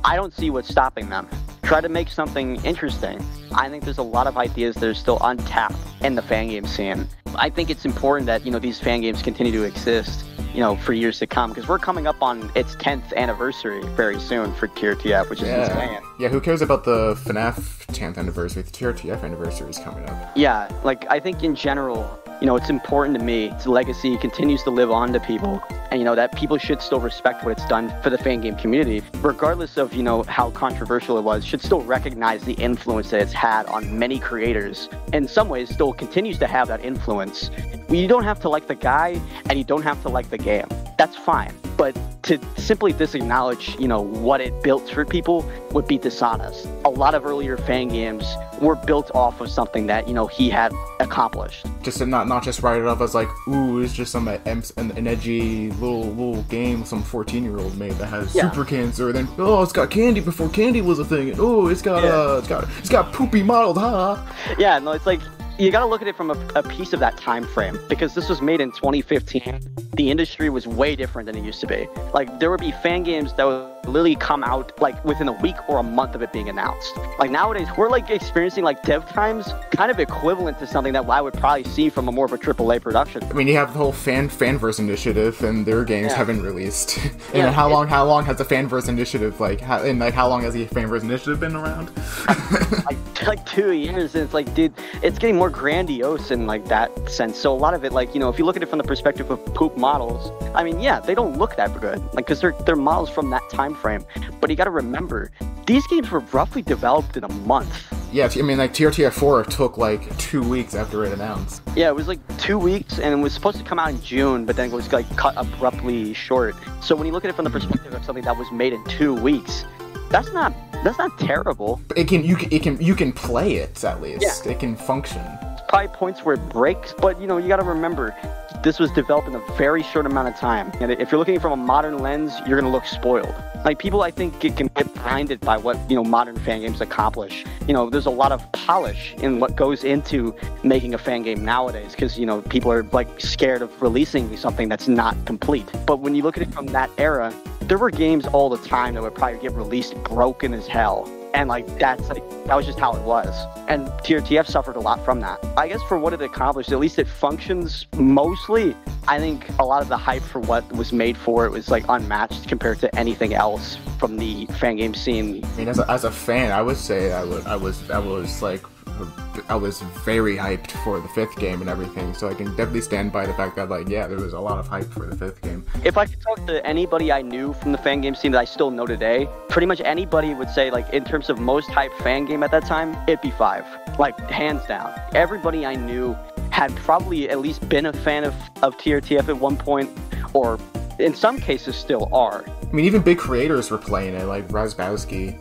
I don't see what's stopping them. Try to make something interesting. I think there's a lot of ideas that are still untapped in the fan game scene. I think it's important that, you know, these fan games continue to exist, you know, for years to come, because we're coming up on its 10th anniversary very soon for TRTF, which is insane. Yeah, who cares about the FNAF 10th anniversary? The TRTF anniversary is coming up. Yeah, like, I think in general, you know, it's important to me. Its legacy continues to live on to people, and, you know, that people should still respect what it's done for the fan game community, regardless of, you know, how controversial it was, should still recognize the influence that it's had on many creators. In some ways, still continues to have that influence. You don't have to like the guy, and you don't have to like the game. That's fine. But to simply disacknowledge, you know, what it built for people would be dishonest. A lot of earlier fan games were built off of something that, you know, he had accomplished. Just to not just write it off as like, ooh, it's just some an edgy little game some 14-year-old made that has super cancer. Then it's got candy before candy was a thing. And, it's got poopy modeled, huh? Yeah, no, it's like, you gotta look at it from a piece of that time frame, because this was made in 2015. The industry was way different than it used to be. Like, there would be fan games that would literally come out like within a week or a month of it being announced. Like, nowadays we're like experiencing like dev times kind of equivalent to something that I would probably see from a more of a AAA production. I mean, you have the whole fanverse initiative, and their games haven't released. And how long has the fanverse initiative how long has the fanverse initiative been around? like 2 years, and it's like, dude, it's getting more grandiose in like that sense. So a lot of it, like, you know, if you look at it from the perspective of poop models, I mean, yeah, they don't look that good, like, because they're models from that time frame. But you got to remember, these games were roughly developed in a month. Yeah, I mean, like, TRTF 4 took like 2 weeks after it announced. Yeah, it was like 2 weeks, and it was supposed to come out in June, but then it was like cut abruptly short. So when you look at it from the perspective of something that was made in 2 weeks, that's not terrible. You can play it, at least. Yeah. It can function. There's probably points where it breaks, but, you know, you got to remember, this was developed in a very short amount of time. And if you're looking from a modern lens, you're going to look spoiled. Like, people, I think, can get blinded by what, you know, modern fan games accomplish. You know, there's a lot of polish in what goes into making a fan game nowadays, because, you know, people are, like, scared of releasing something that's not complete. But when you look at it from that era, there were games all the time that would probably get released broken as hell. And, like, that was just how it was. And TRTF suffered a lot from that. I guess for what it accomplished, at least it functions mostly. I think a lot of the hype for what was made for it was, like, unmatched compared to anything else from the fan game scene. I mean, as a fan, I would say I was very hyped for the 5th game and everything, so I can definitely stand by the fact that, like, yeah, there was a lot of hype for the 5th game. If I could talk to anybody I knew from the fan game scene that I still know today, pretty much anybody would say, like, in terms of most hyped fan game at that time, it'd be 5. Like, hands down. Everybody I knew had probably at least been a fan of TRTF at one point, or in some cases still are. I mean, even big creators were playing it, like Razbowski.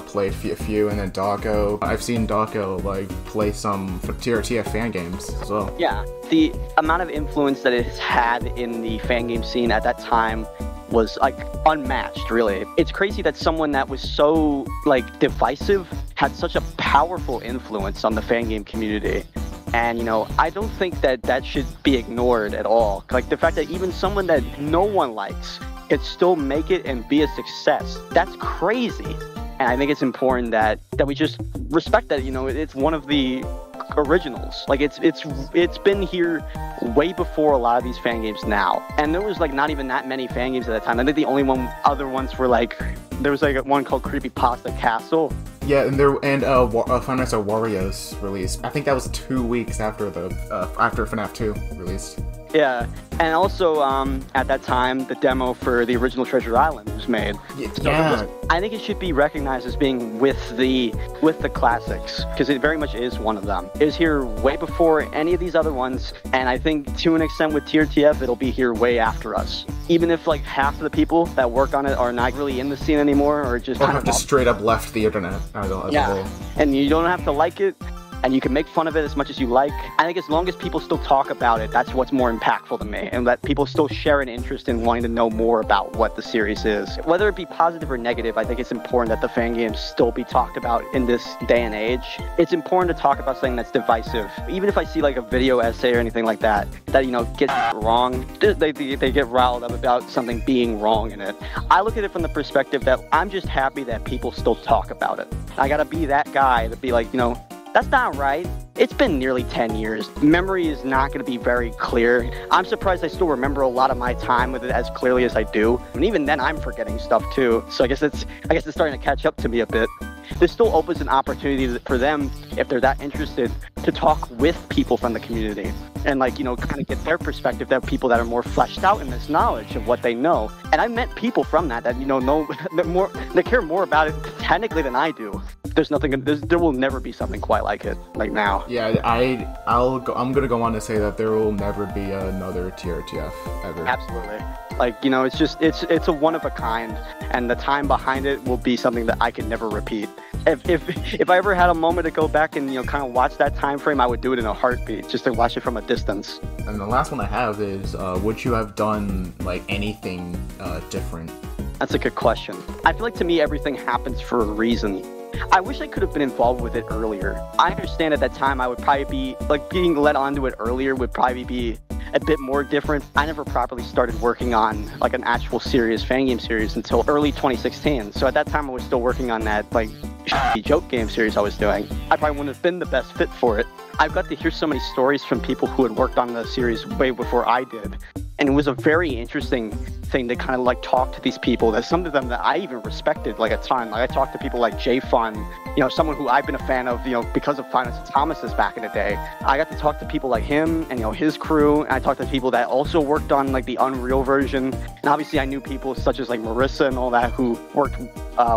played a few, and then Dawko. I've seen Dawko like play some TRTF fan games as well. Yeah, the amount of influence that it's had in the fan game scene at that time was like unmatched, really. It's crazy that someone that was so like divisive had such a powerful influence on the fan game community. And, you know, I don't think that that should be ignored at all. Like the fact that even someone that no one likes could still make it and be a success, that's crazy. And I think it's important that we just respect that, you know, it's one of the originals. Like it's been here way before a lot of these fan games now. And there was like not even that many fan games at that time. I think the only other ones were like, there was like one called Creepypasta Castle. Yeah, and Final Fantasy Warriors released. I think that was 2 weeks after after FNAF 2 released. Yeah, and also at that time, the demo for the original Treasure Island was made. Yeah. I think it should be recognized as being with the classics, because it very much is one of them. It was here way before any of these other ones, and I think to an extent with TRTF, it'll be here way after us. Even if like half of the people that work on it are not really in the scene anymore, or just have just straight up left the internet as a whole. And you don't have to like it. And you can make fun of it as much as you like. I think as long as people still talk about it, that's what's more impactful to me. And that people still share an interest in wanting to know more about what the series is. Whether it be positive or negative, I think it's important that the fan games still be talked about in this day and age. It's important to talk about something that's divisive. Even if I see like a video essay or anything like that, you know, gets wrong, they get riled up about something being wrong in it. I look at it from the perspective that I'm just happy that people still talk about it. I gotta be that guy to be like, you know, that's not right. It's been nearly 10 years. Memory is not going to be very clear. I'm surprised I still remember a lot of my time with it as clearly as I do. And even then, I'm forgetting stuff too. So I guess it's starting to catch up to me a bit. This still opens an opportunity for them, if they're that interested, to talk with people from the community and, like, you know, kind of get their perspective. They're people that are more fleshed out in this knowledge of what they know. And I met people from that you know they care more about it technically than I do. There will never be something quite like it, like now. Yeah, I'm gonna go on to say that there will never be another TRTF ever. Absolutely. Like, you know, it's a one of a kind, and the time behind it will be something that I can never repeat. If I ever had a moment to go back and, you know, kind of watch that time frame, I would do it in a heartbeat, just to watch it from a distance. And the last one I have is, would you have done like anything different? That's a good question. I feel like to me everything happens for a reason. I wish I could have been involved with it earlier. I understand at that time I would probably be, like, being led onto it earlier would probably be a bit more different. I never properly started working on, like, an actual serious fan game series until early 2016. So at that time I was still working on that, like, joke game series I was doing. I probably wouldn't have been the best fit for it. I've got to hear so many stories from people who had worked on the series way before I did. And it was a very interesting thing to kind of like talk to these people. There's some of them that I even respected like a ton. Like I talked to people like Jay Fun, you know, someone who I've been a fan of, you know, because of Final Thomas's back in the day. I got to talk to people like him and, you know, his crew. And I talked to people that also worked on like the Unreal version. And obviously I knew people such as like Marissa and all that who worked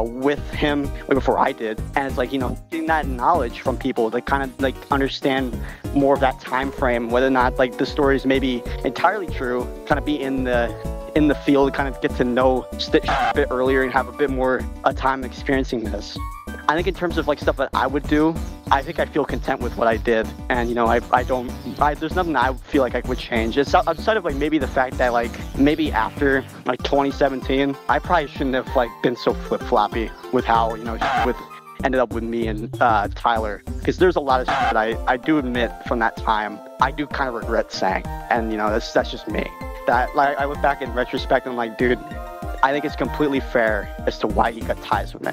with him way before I did. And it's like, you know, getting that knowledge from people to kind of like understand more of that time frame, whether or not like the stories may be entirely true, kind of be in the field, kind of get to know Stitch a bit earlier and have a bit more time experiencing this. I think in terms of like stuff that I would do, I think I feel content with what I did, and you know, there's nothing that I feel like I would change. It's outside of like maybe the fact that like maybe after like 2017, I probably shouldn't have like been so flip-floppy with how, you know, ended up with me and Tyler, because there's a lot of shit that I do admit from that time I do kind of regret saying, and you know, that's just me. That like I look back in retrospect and I'm like, dude, I think it's completely fair as to why he got ties with me.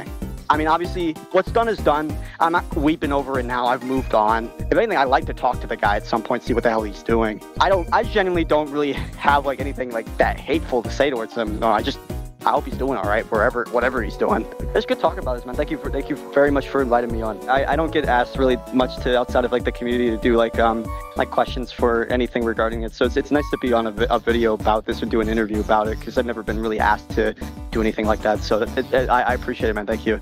I mean, obviously, what's done is done. I'm not weeping over it now. I've moved on. If anything, I like to talk to the guy at some point, see what the hell he's doing. I genuinely don't really have like anything like that hateful to say towards him. No, I hope he's doing all right, whatever he's doing. It's good talking about this, man. Thank you very much for inviting me on. I don't get asked really much to outside of like the community to do like questions for anything regarding it. So it's nice to be on a video about this or do an interview about it, because I've never been really asked to do anything like that. So I appreciate it, man. Thank you.